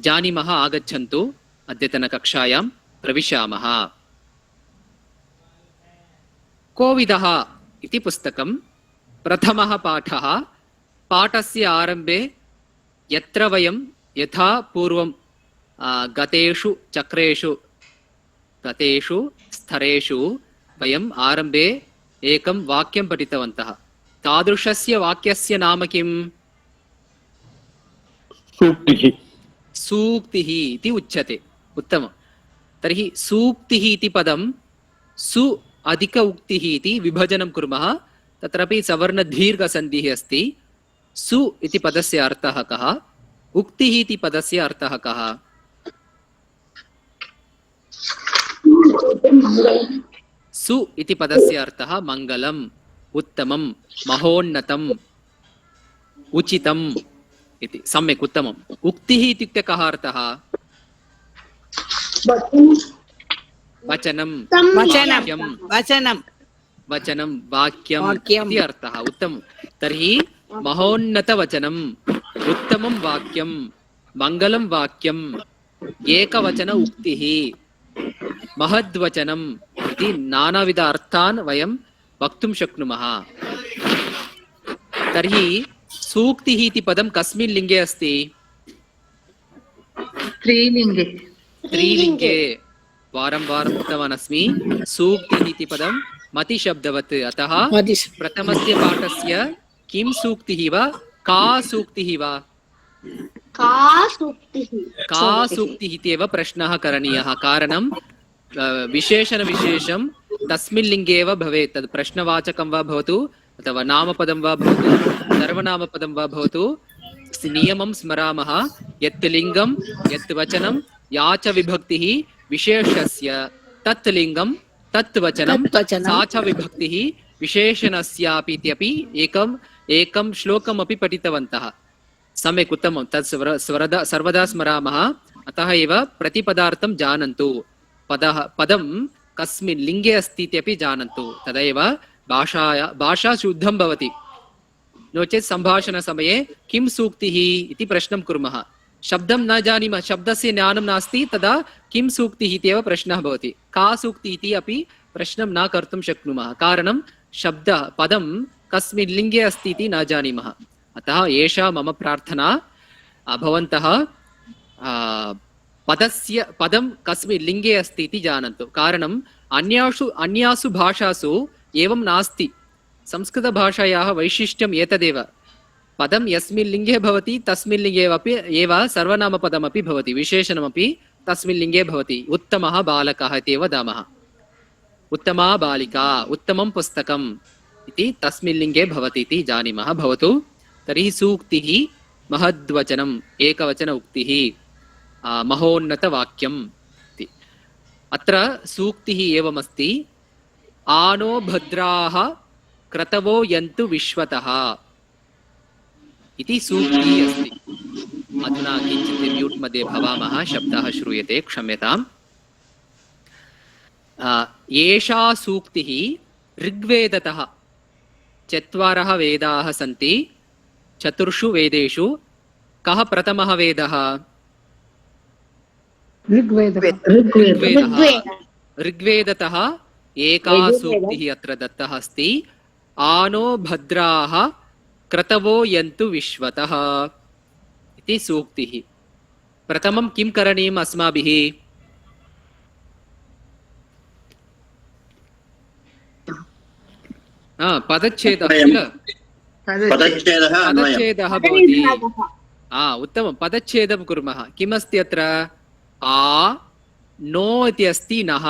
जानीमः आगच्छन्तु अद्यतनकक्षायां प्रविशामः कोविदः इति पुस्तकं प्रथमः पाठः पाठस्य आरम्भे यत्र वयं यथा पूर्वं गतेषु चक्रेषु गतेषु स्तरेषु वयम् आरम्भे एकं वाक्यं पठितवन्तः तादृशस्य वाक्यस्य नाम किम् सूक्तिः इति उच्यते उत्तमं तर्हि सूक्तिः इति पदं सु अधिक उक्तिः इति विभजनं कुर्मः तत्रापि सवर्णदीर्घसन्धिः अस्ति सु इति पदस्य अर्थः कः उक्तिः इति पदस्य अर्थः कः सु इति पदस्य अर्थः मङ्गलम् उत्तमं महोन्नतम् उचितम् इति सम्यक् उत्तमम् उक्तिः इत्युक्ते कः अर्थः वचनं वचनं वाक्यम् इति अर्थः उत्तमं तर्हि महोन्नतवचनम् उत्तमं वाक्यं मङ्गलं वाक्यम् एकवचन उक्तिः महद्वचनम् इति नानाविध अर्थान् वयं वक्तुं शक्नुमः तर्हि सूक्तिः इति पदं कस्मिन् लिङ्गे अस्ति स्त्रीलिङ्गे वारं वारम् उक्तवान् अस्मि सूक्तिः इति पदं मतिशब्दवत् अतः प्रथमस्य पाठस्य किं सूक्तिः वा का सूक्तिः वा का सूक्तिः इत्येव प्रश्नः करणीयः कारणं विशेषणविशेषं तस्मिन् लिङ्गे एव भवेत् तद् प्रश्नवाचकं वा भवतु अथवा नामपदं वा भवतु सर्वनामपदं वा भवतु नियमं स्मरामः यत् लिङ्गं यत् वचनं या च विभक्तिः विशेषस्य तत् लिङ्गं तत् वचनं तत् वचनं। सा च विभक्तिः विशेषणस्यापि इत्यपि एकं श्लोकमपि पठितवन्तः सम्यक् उत्तमं तत् सर्वदा स्मरामः अतः एव प्रतिपदार्थं जानन्तु पदं कस्मिन् लिङ्गे अस्ति इत्यपि जानन्तु तदैव भाषा शुद्धं भवति नो चेत् सम्भाषणसमये किं सूक्तिः इति प्रश्नं कुर्मः शब्दं न जानीमः शब्दस्य ज्ञानं नास्ति तदा किं सूक्तिः इत्येव प्रश्नः भवति का सूक्तिः इति अपि प्रश्नं न कर्तुं शक्नुमः कारणं पदं कस्मिन् लिङ्गे अस्ति इति न जानीमः अतः एषा मम प्रार्थना भवन्तः पदं कस्मिन् लिङ्गे अस्ति इति जानन्तु कारणम् अन्यासु भाषासु एवं नास्ति संस्कृतभाषायाः वैशिष्ट्यम् एतदेव पदं यस्मिन् लिङ्गे भवति तस्मिन् लिङ्गे एव सर्वनामपदमपि भवति विशेषणमपि तस्मिन् लिङ्गे भवति उत्तमः बालकः इति वदामः उत्तमा बालिका उत्तमं पुस्तकम् इति तस्मिन् लिङ्गे भवति इति जानीमः भवतु तर्हि सूक्तिः महद्वचनम् एकवचन उक्तिः महोन्नतवाक्यम् इति अत्र सूक्तिः एवमस्ति आनो भद्राः क्रतवो यन्तु विश्वतः इति सूक्तिः अस्ति अधुना किञ्चित् म्यूट् मध्ये भवामः शब्दः श्रूयते क्षम्यताम् एषा सूक्तिः ऋग्वेदतः 4 वेदाः सन्ति 4 वेदेषु कः प्रथमः वेदः ऋग्वेदतः एका सूक्तिः अत्र दत्तः अस्ति आनो भद्राः क्रतवो यन्तु विश्वतः इति सूक्तिः प्रथमं किं करणीयम् अस्माभिः पदच्छेदः किल पदच्छेदः भवति उत्तमं पदच्छेदं कुर्मः किमस्ति अत्र आ नो इति अस्ति नः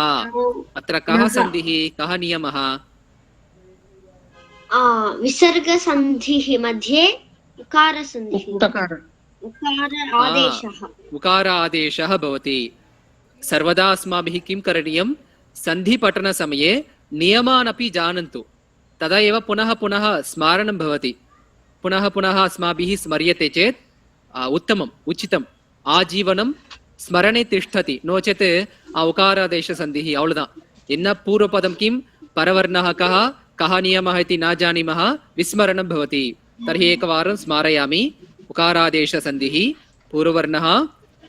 अत्र कः सन्धिः कः नियमः विसर्गसन्धिः मध्ये उकारसन्धिः उकार आदेशः भवति सर्वदा अस्माभिः किं करणीयं सन्धिपठनसमये नियमान् अपि जानन्तु तदा एव पुनः पुनः स्मारणं भवति पुनः पुनः अस्माभिः स्मर्यते चेत् उत्तमम् उचितम् आजीवनं स्मरणे तिष्ठति नो चेत् उकारादेशसन्धिः अवलुदान् इन्न पूर्वपदं किं परवर्णः कः नियमः इति न जानीमः विस्मरणं भवति तर्हि एकवारं स्मारयामि उकारादेशसन्धिः पूर्ववर्णः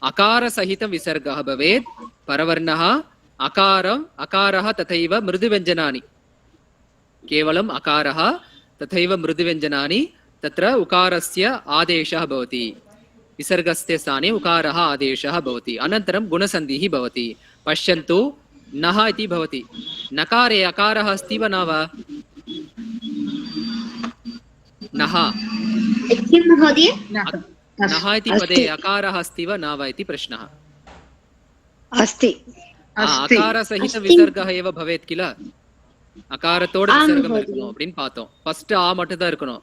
अकारसहितं विसर्गः भवेत् परवर्णः अकारः तथैव मृदुव्यञ्जनानि केवलम् अकारः तथैव मृदुव्यञ्जनानि तत्र उकारस्य आदेशः भवति विसर्गस्य स्थाने उकारः आदेशः भवति अनन्तरं गुणसन्धिः भवति पश्यन्तु नः इति भवति नकारे अकारः अस्ति वा न वा नः नः इति पदे अकारः अस्ति वा न वा इति प्रश्नः अस्ति अकारसहित विसर्गः एव भवेत् किल அகாரத்தோட விசர்க்கம் இருக்கணும் அப்படின்னு பார்த்தோம் ஃபர்ஸ்ட் ஆ மட்டும் தான் இருக்கணும்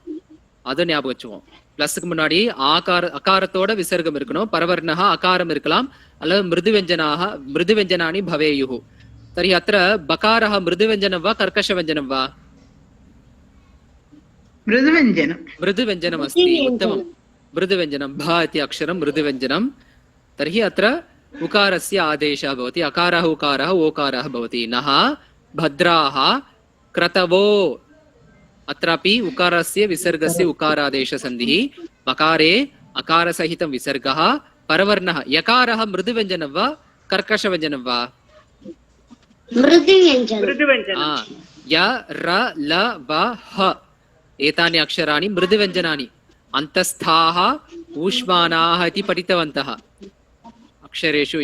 அதை ஞாபகம் வச்சுவோம் பிளஸ்க்கு முன்னாடி அகாரத்தோட விசர்க்கம் இருக்கணும் பரவர்ணः அகாரம் இருக்கலாம் அல்லது மிருதுவெஞ்சனானி भवेयुः तर्हि अत्र बकारः मृदुव्यञ्जनं वा कर्कशव्यञ्जनं वा मृदुव्यञ्जनम् अस्ति उत्तमं मृदुव्यञ्जनं भ इति अक्षरं मृदुव्यञ्जनं तर्हि अत्र उकारस्य आदेशः भवति अकारः उकारः ओकारः भवति नः भद्राः क्रतवो अत्रापि उकारस्य विसर्गस्य उकारादेशसन्धिः बकारे अकारसहितं विसर्गः परवर्णः यकारः मृदुव्यञ्जनं वा कर्कशव्यञ्जनं वा य र ल व ह एतानि अक्षराणि मृदुव्यञ्जनानि अन्तस्थाः ऊष्मानाः इति पठितवन्तः अक्षरेषु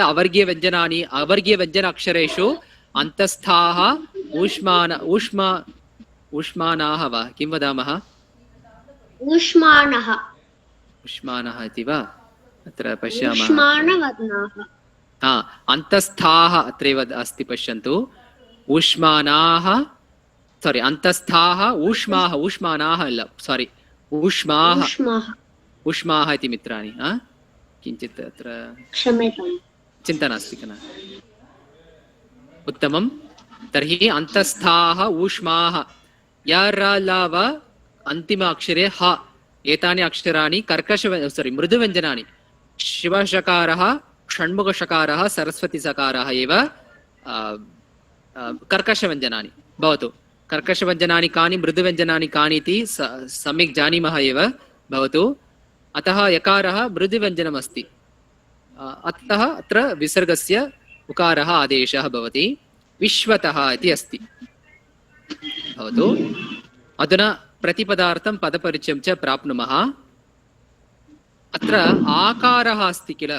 अवर्गीयव्यञ्जनानि अवर्गीयव्यञ्जन अक्षरेषु अन्तस्थाः ऊष्मानाः वा किं वदामः ऊष्मानः इति वा अत्र पश्यामः अन्तस्थाः अत्रैव अस्ति पश्यन्तु ऊष्मानाः सारी अन्तस्थाः ऊष्माः ऊष्मानाः ऊष्माः ऊष्माः इति मित्राणि किञ्चित् अत्र क्षम्यताम् चिन्ता नास्ति खलु उत्तमं तर्हि अन्तस्थाः ऊष्माः यरलव अन्तिम अक्षरे ह एतानि अक्षराणि मृदुव्यञ्जनानि शिवशकारः षण्मुखशकारः सरस्वतीसकारः एव कर्कशव्यञ्जनानि भवतु कर्कशव्यञ्जनानि कानि मृदुव्यञ्जनानि कानि इति सम्यक् जानीमः एव भवतु अतः यकारः मृदुव्यञ्जनमस्ति अतः अत्र विसर्गस्य उकारः आदेशः भवति विश्वतः इति अस्ति भवतु अधुना प्रतिपदार्थं पदपरिचयं च प्राप्नुमः अत्र आकारः अस्ति किल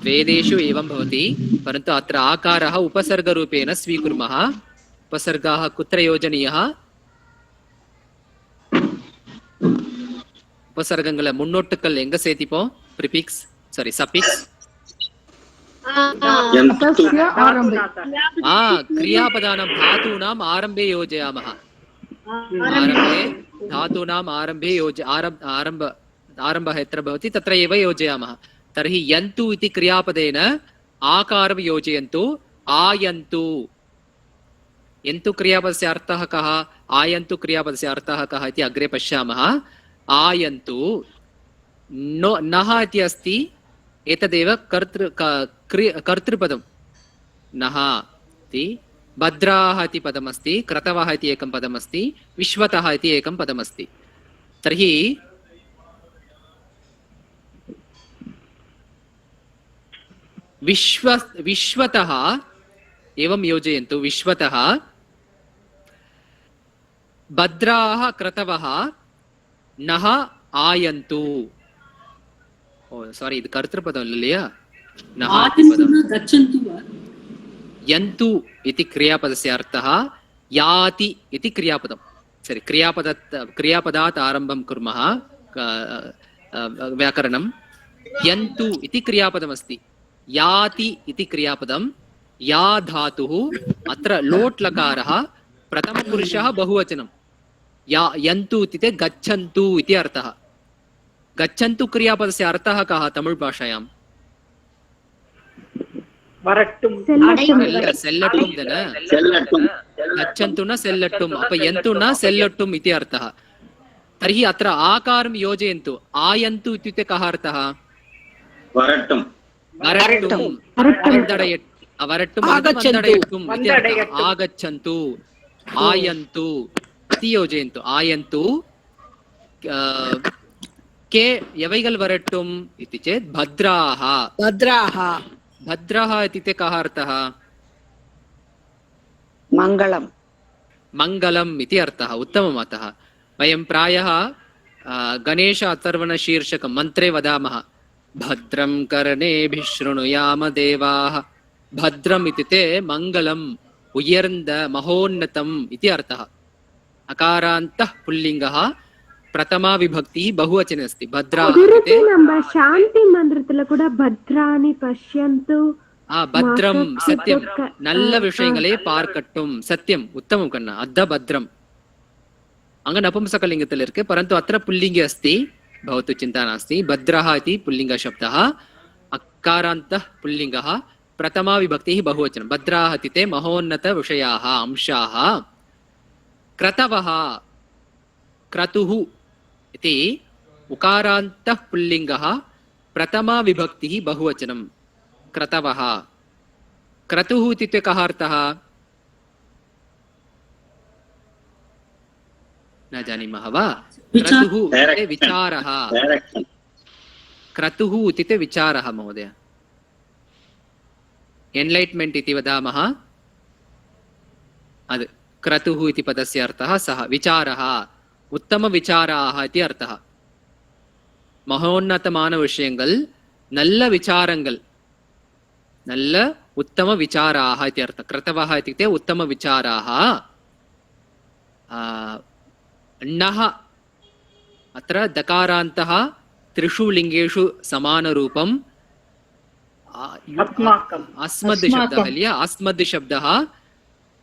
वेदेषु एवं भवति परन्तु अत्र आकारः उपसर्गरूपेण स्वीकुर्मः उपसर्गाः कुत्र योजनीयः उपसर्गங்களை முன்னொட்டுக்கள் எங்க சேர்த்திப்போம் ப்ரிஃபிக்ஸ் சாரி சஃபிக்ஸ் क्रियापदानां धातूनाम् आरम्भे योजयामः आरम्भे आरम्भः यत्र भवति तत्र एव योजयामः तर्हि यन्तु इति क्रियापदेन आकारं योजयन्तु आयन्तु यन्तु क्रियापदस्य अर्थः कः आयन्तु क्रियापदस्य अर्थः कः इति अग्रे पश्यामः आयन्तु नः इति अस्ति एतदेव कर्तृपदं नः इति भद्राः इति पदमस्ति क्रतवः इति एकं पदमस्ति विश्वतः इति एकं पदमस्ति तर्हि विश्वतः एवं योजयन्तु विश्वतः भद्राः क्रतवः नः आयन्तु सारी ಇದು कर्तृपदम् இல்லையா नः यन्तु इति क्रियापदस्य अर्थः याति इति क्रियापदं सरि क्रियापदात् आरम्भं कुर्मः व्याकरणं यन्तु इति क्रियापदमस्ति याति इति क्रियापदं या धातुः अत्र लोट् लकारः प्रथमपुरुषः बहुवचनं या यन्तु इत्युक्ते गच्छन्तु इति अर्थः गच्छन्तु क्रियापदस्य अर्थः कः तमिळ् भाषायां सेल्लट्टुम् गच्छन्तु न सेल्लट्टुम् अप यन्तु न सेल्लट्टुम् इति अर्थः तर्हि अत्र आकारं योजयन्तु आयन्तु इत्युक्ते कः अर्थः आगच्छन्तु आयन्तु इति योजयन्तु आयन्तु के यवैगल् वरट्टुम् इति चेत् भद्राः भद्रः इत्युक्ते कः अर्थः मङ्गलम् इति अर्थः उत्तमम् अतः वयं प्रायः गणेश अथर्वणशीर्षकं मन्त्रे वदामः भद्रं कर्णेभिः शृणुयाम देवाः भद्रम् इत्युक्ते मङ्गलम् उयर्न्द महोन्नतम् इति अर्थः अकारान्तः पुल्लिङ्गः प्रथमा विभक्ति बहुवचने अस्ति भद्रा शान्ति मन्त्रத்துல கூட भद्राणि पश्यन्तु भद्रं सत्यं நல்ல விஷயங்களை பார்க்கட்டும் सत्यं उत्तमं कण्ण अद्द भद्रं अङ्ग नपुंसकलिङ्गத்தில் இருக்கு परन्तु अत्र पुल्लिङ्गे अस्ति भवतु चिन्ता नास्ति भद्रः इति पुल्लिङ्गशब्दः अकारान्तः पुल्लिङ्गः प्रथमा विभक्तिः बहुवचनं भद्राः इत्युक्ते महोन्नत विषयाः अंशाः क्रतवः क्रतुः इति उकारान्तः पुल्लिङ्गः प्रथमा विभक्तिः बहुवचनं क्रतवः क्रतुः इत्युक्ते कः अर्थः न जानीमः वा क्रतुः इत्युक्ते विचारः क्रतुः इत्युक्ते विचारः महोदय एन्लैट्मेण्ट् इति वदामः अद् क्रतुः इति पदस्य अर्थः सः विचारः उत्तमविचाराः इति अर्थः மகோன்னதமான விஷயங்கள் நல்ல விசாரங்கள் நல்ல उत्तम विचाराः इति अर्थः क्रतवः इत्युक्ते उत्तम विचाराः नः अत्र दकारान्तः त्रिषु लिङ्गेषु समानरूपम् अस्मद् शब्दः लिया अस्मद् शब्दः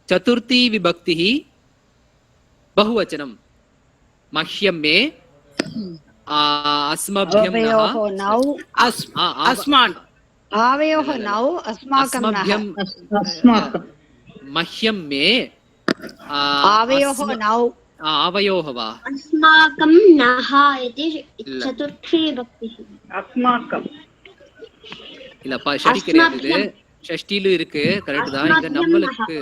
चतुर्थी विभक्तिः बहुवचनं मह्यं मे अस्मभ्यं नः आवयोः नौ अस्मान् आवयोः नौ अस्माकं नः अस्मभ्यं अस्माकं मह्यं मे आवयोः नौ आवयोः वा अस्माकं नः इति चतुर्थी विभक्तिः अस्माकं இல்ல ஷஷ்டி கிடையாது இது ஷஷ்டியிலும் இருக்கு கரெக்ட் தான் இங்க நம்மளுக்கு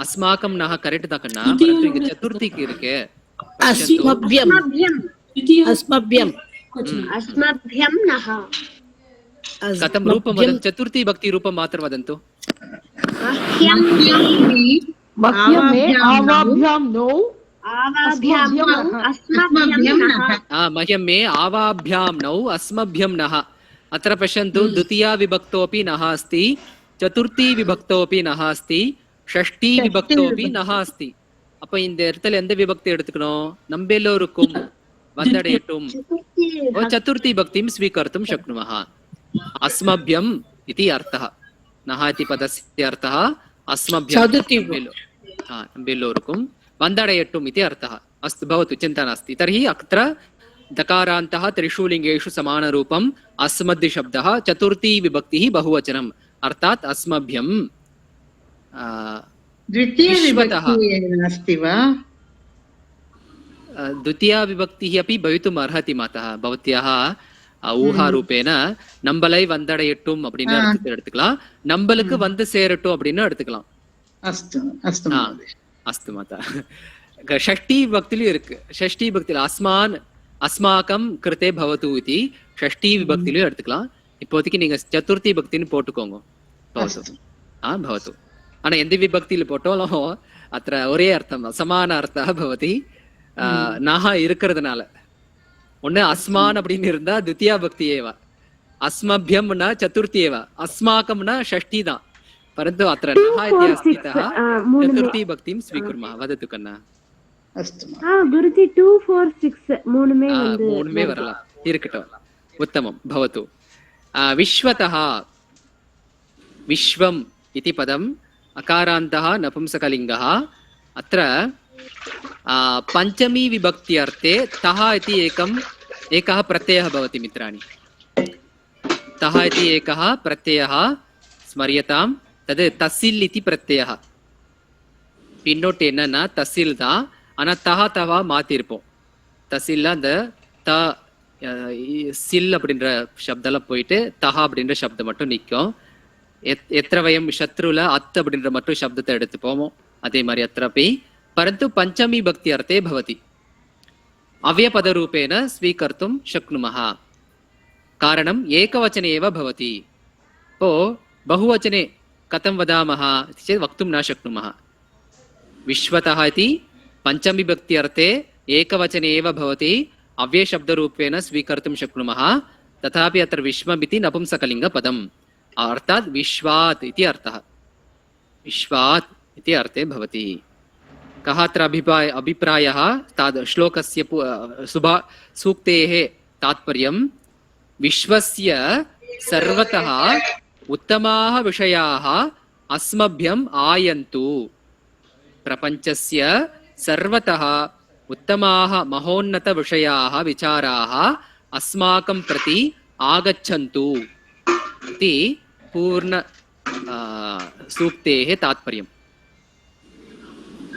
அஸ்மாக்கம் நஹ கரெக்ட் தான் கண்ணா பரந்து இங்க சதுர்த்திக்கு இருக்கு अस्मभ्यम् अस्मभ्यम् अस्मभ्यं नः कथं रूपं वदन्तु चतुर्थी भक्ति रूपं मात्रं वदन्तु मह्यं मे आवाभ्यां नौ अस्मभ्यं नः अत्र पश्यन्तु द्वितीया विभक्तोऽपि नः अस्ति चतुर्थी विभक्तोऽपि नः अस्ति षष्ठी विभक्तोऽपि नः अस्ति அப்ப இந்த இடத்துல எந்த விபக்தி எடுத்துக்கணும் நம்ம எல்லோருக்கும் வந்தடையட்டும் चतुर्थी भक्तिं स्वीकर्तुं शक्नुमः अस्मभ्यम् इति अर्थः नः इति पदस्य अर्थः अस्मभ्यं नम्बेल्लोरुकुं वन्दडयट्टुम् इति अर्थः अस्तु भवतु चिन्ता नास्ति तर्हि अत्र दकारान्तः त्रिषु लिङ्गेषु समानरूपम् अस्मद् शब्दः चतुर्थी विभक्तिः बहुवचनम् अर्थात् अस्मभ्यं द्वितीया विभक्ति अस्ति वा द्वितीया विभक्तिः अपि भवितुम् अर्हति मातः भवत्याः ஊகாரூபேன நம்மளை வந்தடையட்டும் அப்படின்னு எடுத்துக்கலாம் நம்மளுக்கு வந்து சேரட்டும் அப்படின்னு எடுத்துக்கலாம் அஸ்து அஸ்து அஸ்து மாதா ஷஷ்டி விபக்தியிலும் இருக்கு ஷஷ்டி விபக்தியில அஸ்மான் அஸ்மாக்கம் கிருத்தே பவது இது ஷஷ்டி விபக்தியிலும் எடுத்துக்கலாம் இப்போதைக்கு நீங்க சதுர்த்தி பக்தின்னு போட்டுக்கோங்க பவது ஆனா எந்த விபக்தியில போட்டாலும் அത്ര ஒரே அர்த்தம் சமான அர்த்தம் பவதி நஹ இருக்கிறதுனால ஒண்ணு அஸ்மான் அப்படின்னு இருந்தா द्वितीया भक्ति ஏவா अस्मभ्यம்னா चतुर्थी ஏவா अस्माकம்னா षष्ठी தான் परंतु अत्र नः इति अस्तितः चतुर्थी भक्तिं स्वीकुर्मः वदतु कन्ना अस्तु गुरुजी 2 4 6 மூணுமே வந்து மூணுமே வரலாம் இருக்கட்டும் உத்தமம் भवतु विश्वतः विश्वम् इति पदम् अकारान्तः नपुंसकलिङ्गः अत्र पंचमी विभक्ति अर्थे तः इति एकः प्रत्ययः भवति मित्राणि तः इति एकः प्रत्ययः स्मर्यतां तद् तसिल् इति प्रत्ययः पिन्नोट् என்னன்னா तसिल् தான் ஆனா தஹ தவா மாத்திருப்போம் தசில்ல அந்த த சில் அப்படின்ற சப்தம்லாம் போயிட்டு தஹ அப்படின்ற சப்தம் மட்டும் நிற்கும் எத்திரவயம் சத்ருல அத் அப்படின்ற மட்டும் சப்தத்தை எடுத்துப்போமோ அதே மாதிரி அத்திரப்பி परन्तु पंचमी भक्ति अर्थे भवति अव्यपदरूपेण स्वीकर्तुं शक्नुमः कारणम् एकवचने एव भवति बहुवचने कथं वदामः इति चेत् वक्तुं न शक्नुमः विश्वतः इति पंचमी भक्ति अर्थे एकवचने एव भवति अव्यशब्दरूपेण स्वीकर्तुं शक्नुमः तथापि अत्र विश्वम् इति नपुंसकलिङ्गपदम् अर्थात् विश्वात् इति अर्थः विश्वात् इति अर्थे भवति कः अत्र अभिप्रायः ताद् श्लोकस्य सूक्तेः तात्पर्यं विश्वस्य सर्वतः उत्तमाः विषयाः अस्मभ्यम् आयन्तु प्रपञ्चस्य सर्वतः उत्तमाः महोन्नतविषयाः विचाराः अस्माकं प्रति आगच्छन्तु इति पूर्ण सूक्तेः तात्पर्यम्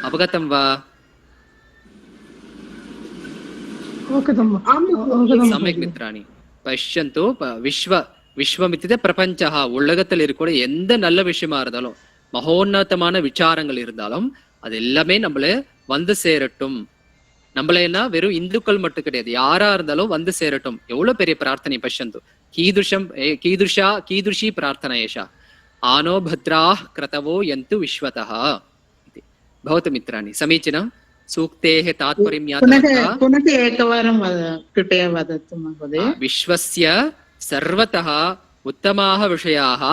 अवगतं वा सम्यक् मित्राणि पश्यन्तु விஸ்வமித்தித பிரபஞ்சஹ உலகத்தில் இருக்கிற எந்த நல்ல விஷயமா இருந்தாலும் மகோன்னதமான விசாரங்கள் இருந்தாலும் அது எல்லாமே நம்மள வந்து சேரட்டும் நம்மளேனா வெறும் இந்துக்கள் மட்டும் கிடையாது யாரா இருந்தாலும் வந்து சேரட்டும் எவ்வளவு பெரிய பிரார்த்தனை பஷ்யந்து கீதுஷி பிரார்த்தனா ஏஷா ஆனோ भद्राः क्रतवो यन्तु विश्वतः भवतु मित्राणि समीचीनं सूक्तेः तात्पर्यं ज्ञातवन्तः पुनः एकवारं कृपया वदतु महोदय विश्वस्य सर्वतः उत्तमाः विषयाः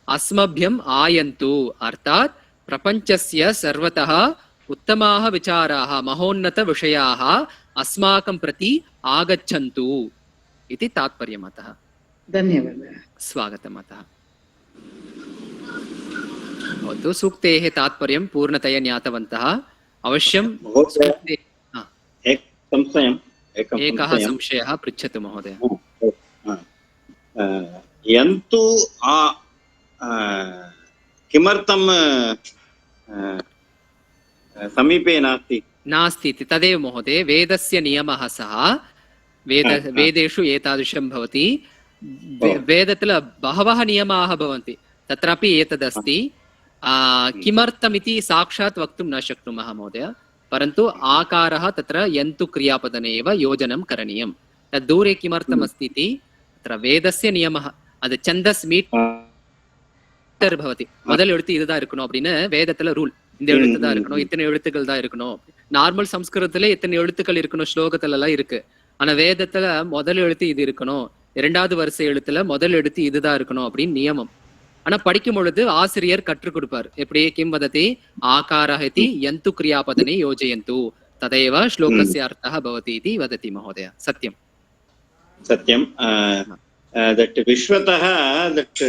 अस्मभ्यम् आयन्तु अर्थात् प्रपञ्चस्य सर्वतः उत्तमाः विचाराः महोन्नतविषयाः अस्माकं प्रति आगच्छन्तु इति तात्पर्यम् अतः धन्यवादः स्वागतम् अतः भवतु सूक्तेः तात्पर्यं पूर्णतया ज्ञातवन्तः अवश्यं एक संशयम् एकः संशयः पृच्छतु महोदय। यन्तु किमर्थं समीपे नास्ति इति तदेव महोदय, वेदस्य नियमः सः। वेदेषु एतादृशं भवति। वेदतल बहवः नियमाः भवन्ति, तत्रापि एतदस्ति। किमर्थमिति साक्षात् वक्तुं न शक्नुमः महोदय, परन्तु आकारः तत्र यन्तु क्रियापदने एव योजनं करणीयं। तद् दूरे किमर्थम् अस्ति इति तत्र वेदस्य नियमः। அது சந்தஸ் மீட்டர் பவதி. முதல் எழுத்து இதுதான் இருக்கணும் அப்படின்னு வேதத்துல ரூல். இந்த எழுத்து தான் இருக்கணும், இத்தனை எழுத்துக்கள் தான் இருக்கணும். நார்மல் சம்ஸ்கிருதத்துல இத்தனை எழுத்துக்கள் இருக்கணும் ஸ்லோகத்துல எல்லாம் இருக்கு. ஆனா வேதத்துல முதல் எழுத்து இது இருக்கணும், இரண்டாவது வரிசை எழுத்துல முதல் எழுத்து இதுதான் இருக்கணும் அப்படின்னு நியமம். ஆனா படிக்கும் பொழுது ஆசிரியர் கற்றுக் கொடுப்பார். எப்படி கிம் வததி ஆகாரஹதி யந்து கிரியாபதனே யோஜயந்து ததேவ ஸ்லோகஸ்ய அர்த்தः भवति इति वदति महोदय. सत्यं सत्यं दट् विश्वतः दट्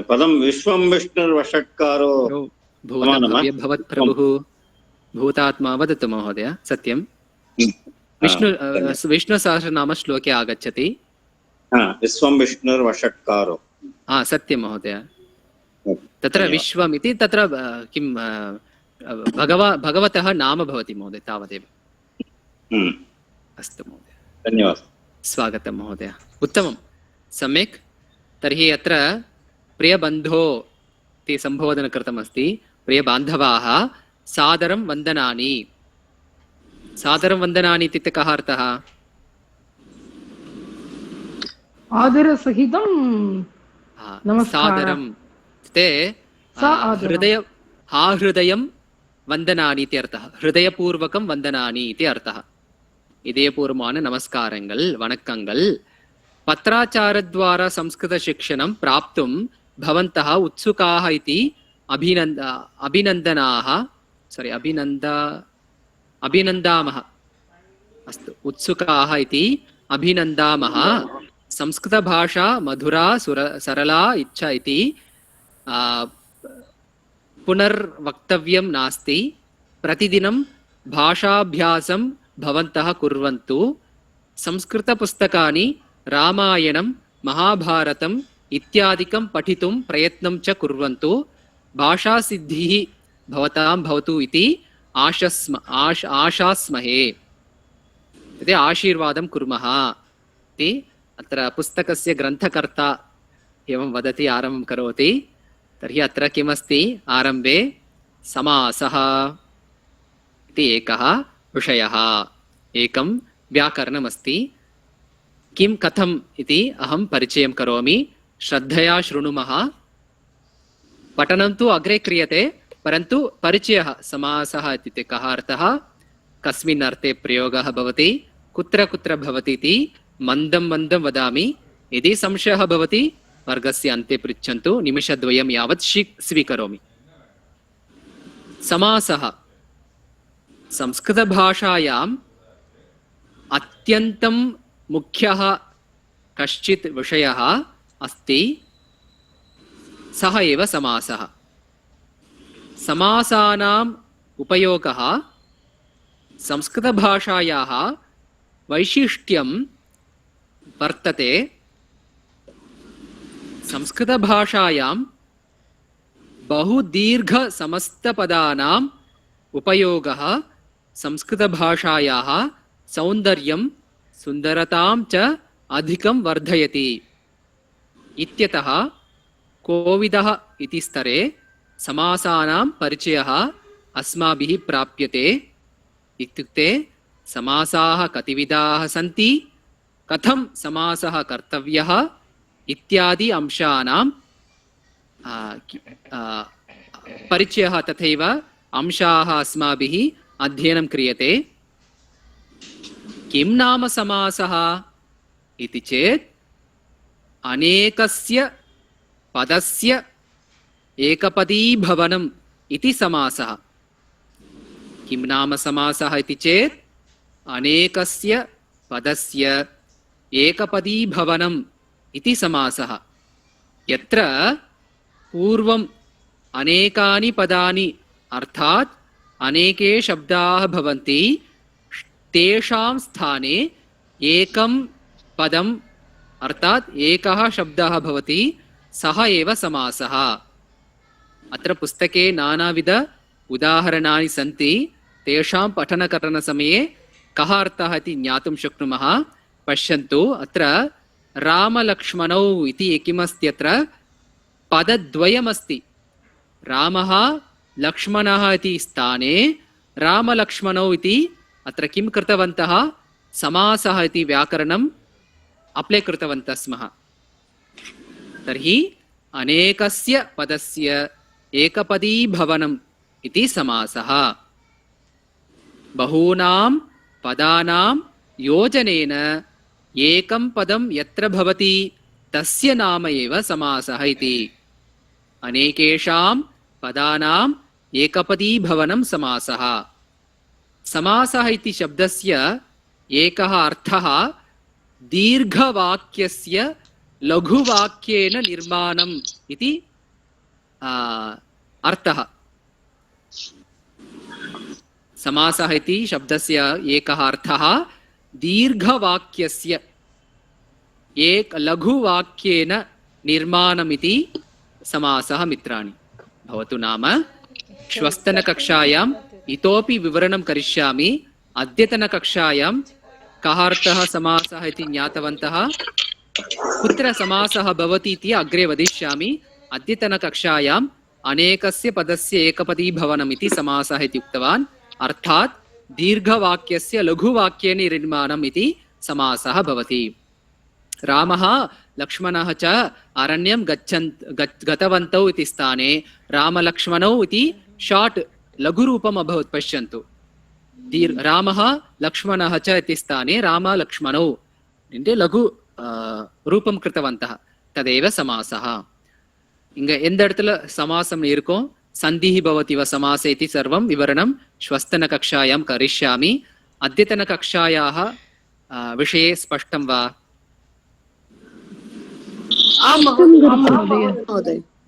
पदं विश्वं विष्णुर्वषट्कारो भवत् प्रभुः भूतात्मा वदतु महोदय. सत्यं विष्णुसहस्रनाम श्लोके आगच्छति विश्वं विष्णुर्वषट्कारो. सत्यं महोदय. तत्र विश्वम् इति तत्र किं भगवतः नाम भवति महोदय, तावदेव. अस्तु महोदय, धन्यवादः. स्वागतं महोदय. उत्तमं, सम्यक्. तर्हि अत्र प्रियबन्धो इति सम्बोधनं कृतमस्ति. प्रियबान्धवाः सादरं वन्दनानि. सादरं वन्दनानि इत्युक्ते कः अर्थः? आदरसहितं सादरं ते हृदयं वन्दनानि इति अर्थः. हृदयपूर्वकं वन्दनानि इति अर्थः. இதயபூர்வமான நமஸ்காரங்கள், வணக்கங்கள். பத்ராச்சாரத்வாரா संस्कृत शिक्षणं प्राप्तुं भवन्तः उत्सुकाः इति अभिनन्दामः. अस्तु, उत्सुकाः इति अभिनन्दामः. संस्कृतभाषा मधुरा सरला इच्छा इति पुनर्वक्तव्यं नास्ति. प्रतिदिनं भाषाभ्यासं भवन्तः कुर्वन्तु. संस्कृतपुस्तकानि रामायणं महाभारतम् इत्यादिकं पठितुं प्रयत्नं च कुर्वन्तु. भाषासिद्धिः भवतां भवतु इति आशास्महे. इति आशीर्वादं कुर्मः इति अत्र पुस्तकस्य ग्रन्थकर्ता एवं वदति, आरम्भं करोति. तर्हि अत्र किमस्ति? आरम्भे समासः इति एकः विषयः, एकं व्याकरणमस्ति. किं कथम् इति अहं परिचयं करोमि. श्रद्धया शृणुमः. पठनं तु अग्रे क्रियते, परन्तु परिचयः. समासः इत्युक्ते कः अर्थः, कस्मिन् अर्थे प्रयोगः भवति, कुत्र कुत्र भवति इति मन्दं मन्दं वदामि. यदि संशयः भवति वर्गस्य अन्ते पृच्छन्तु. निमिषद्वयं यावत् स्वीकरोमि. समासः संस्कृतभाषायाम् अत्यन्तं मुख्यः कश्चित् विषयः अस्ति, सः एव समासः. समासानाम् उपयोगः संस्कृतभाषायाः वैशिष्ट्यं वर्तते. संस्कृतभाषायां बहुदीर्घसमस्तपदानाम् उपयोगः संस्कृतभाषायाः सौन्दर्यं सुन्दरतां च अधिकं वर्धयति. इत्यतः कोविदः इति स्तरे समासानां परिचयः अस्माभिः प्राप्यते. इत्युक्ते समासाः कतिविधाः सन्ति, कथं समासः कर्तव्यः इत्यादि अंशानां परिचयः तथैव अंशाः अस्माभिः अध्ययनं क्रियते. किं नाम समासः इति चेत् अनेकस्य पदस्य एकपदीभवनम् इति समासः. किं नाम समासः इति चेत् अनेकस्य पदस्य एकपदीभवनम् इति समासः. यत्र पूर्वम् अनेकानि पदानि अर्थात् अनेके शब्दाः भवन्ति, तेषां स्थाने एकं पदम् अर्थात् एकः शब्दः भवति, सः एव समासः। अत्र पुस्तके नानाविध उदाहरणानि सन्ति, तेषां पठनकरणसमये कः अर्थः इति ज्ञातुं शक्नुमः। पश्यन्तु, अत्र रामलक्ष्मणौ इति किमस्ति, अत्र पदद्वयमस्ति। रामः लक्ष्मणः इति स्थाने रामलक्ष्मणौ इति अत्र किं कृतवन्तः, समासः इति व्याकरणम् अप्लै कृतवन्तः स्मः। तर्हि अनेकस्य पदस्य एकपदीभवनम् इति समासः। बहूनां पदानां योजनेन एकं पदं यत्र भवति तस्य नाम एव समासः इति। अनेकेषां पदानाम् एकपदीभवनं समासः। समासः इति शब्दस्य एकः अर्थः दीर्घवाक्यस्य लघुवाक्येन निर्माणम् इति अर्थः। समासः इति शब्दस्य एकः अर्थः दीर्घवाक्यस्य लघुवाक्येन निर्माणमिति समासः मित्राणि। भवतु नाम श्वस्तनकक्षायाम् इतोपि विवरणं करिष्यामि। अद्यतनकक्षायां कः अर्थः समासः इति ज्ञातवन्तः, कुत्र समासः भवति इति अग्रे वदिष्यामि। अद्यतनकक्षायाम् अनेकस्य पदस्य एकपदीभवनम् इति समासः इति उक्तवान्, अर्थात् दीर्घवाक्यस्य लघुवाक्येन निर्माणम् इति समासः भवति। रामः लक्ष्मणः च अरण्यं गतवन्तौ इति स्थाने रामलक्ष्मणौ इति शार्ट् लघुरूपम् अभवत्। पश्यन्तु, रामः लक्ष्मणः च इति स्थाने रामलक्ष्मणौ लघु रूपं कृतवन्तः, तदेव समासः। இங்க எந்த இடத்துல சமாசம் இருக்கும், சந்திஹி பவதிவ சமாச इति सर्वं विवरणं श्वस्तनकक्षायां करिष्यामि। अद्यतनकक्षायाः विषये स्पष्टं वा?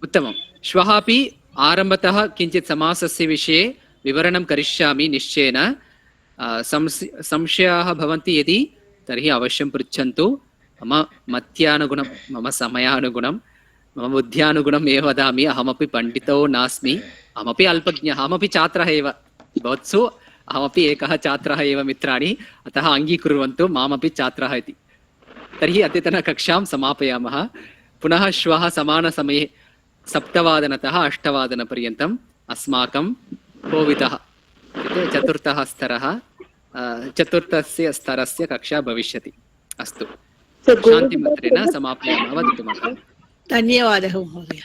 उत्तमं। श्वः अपि आरम्भतः किञ्चित् समासस्य विषये विवरणं करिष्यामि निश्चयेन। संशयाः भवन्ति यदि तर्हि अवश्यं पृच्छन्तु। मम मत्यानुगुणं, मम समयानुगुणं, मम बुद्ध्यानुगुणम् एव वदामि। अहमपि पण्डितो नास्मि, अहमपि अल्पज्ञः, अहमपि छात्रः एव। भवत्सु अहमपि एकः छात्रः एव मित्राणि, अतः अङ्गीकुर्वन्तु मामपि छात्रः इति। तर्हि अद्यतनकक्षां समापयामः। पुनः श्वः समानसमये 7:00 8:00 अस्माकं कोविदः चतुर्थस्य स्तरस्य कक्षा भविष्यति। अस्तु, शान्तिमन्त्रेण समापयामः। वदतु मातः। धन्यवादः महोदय।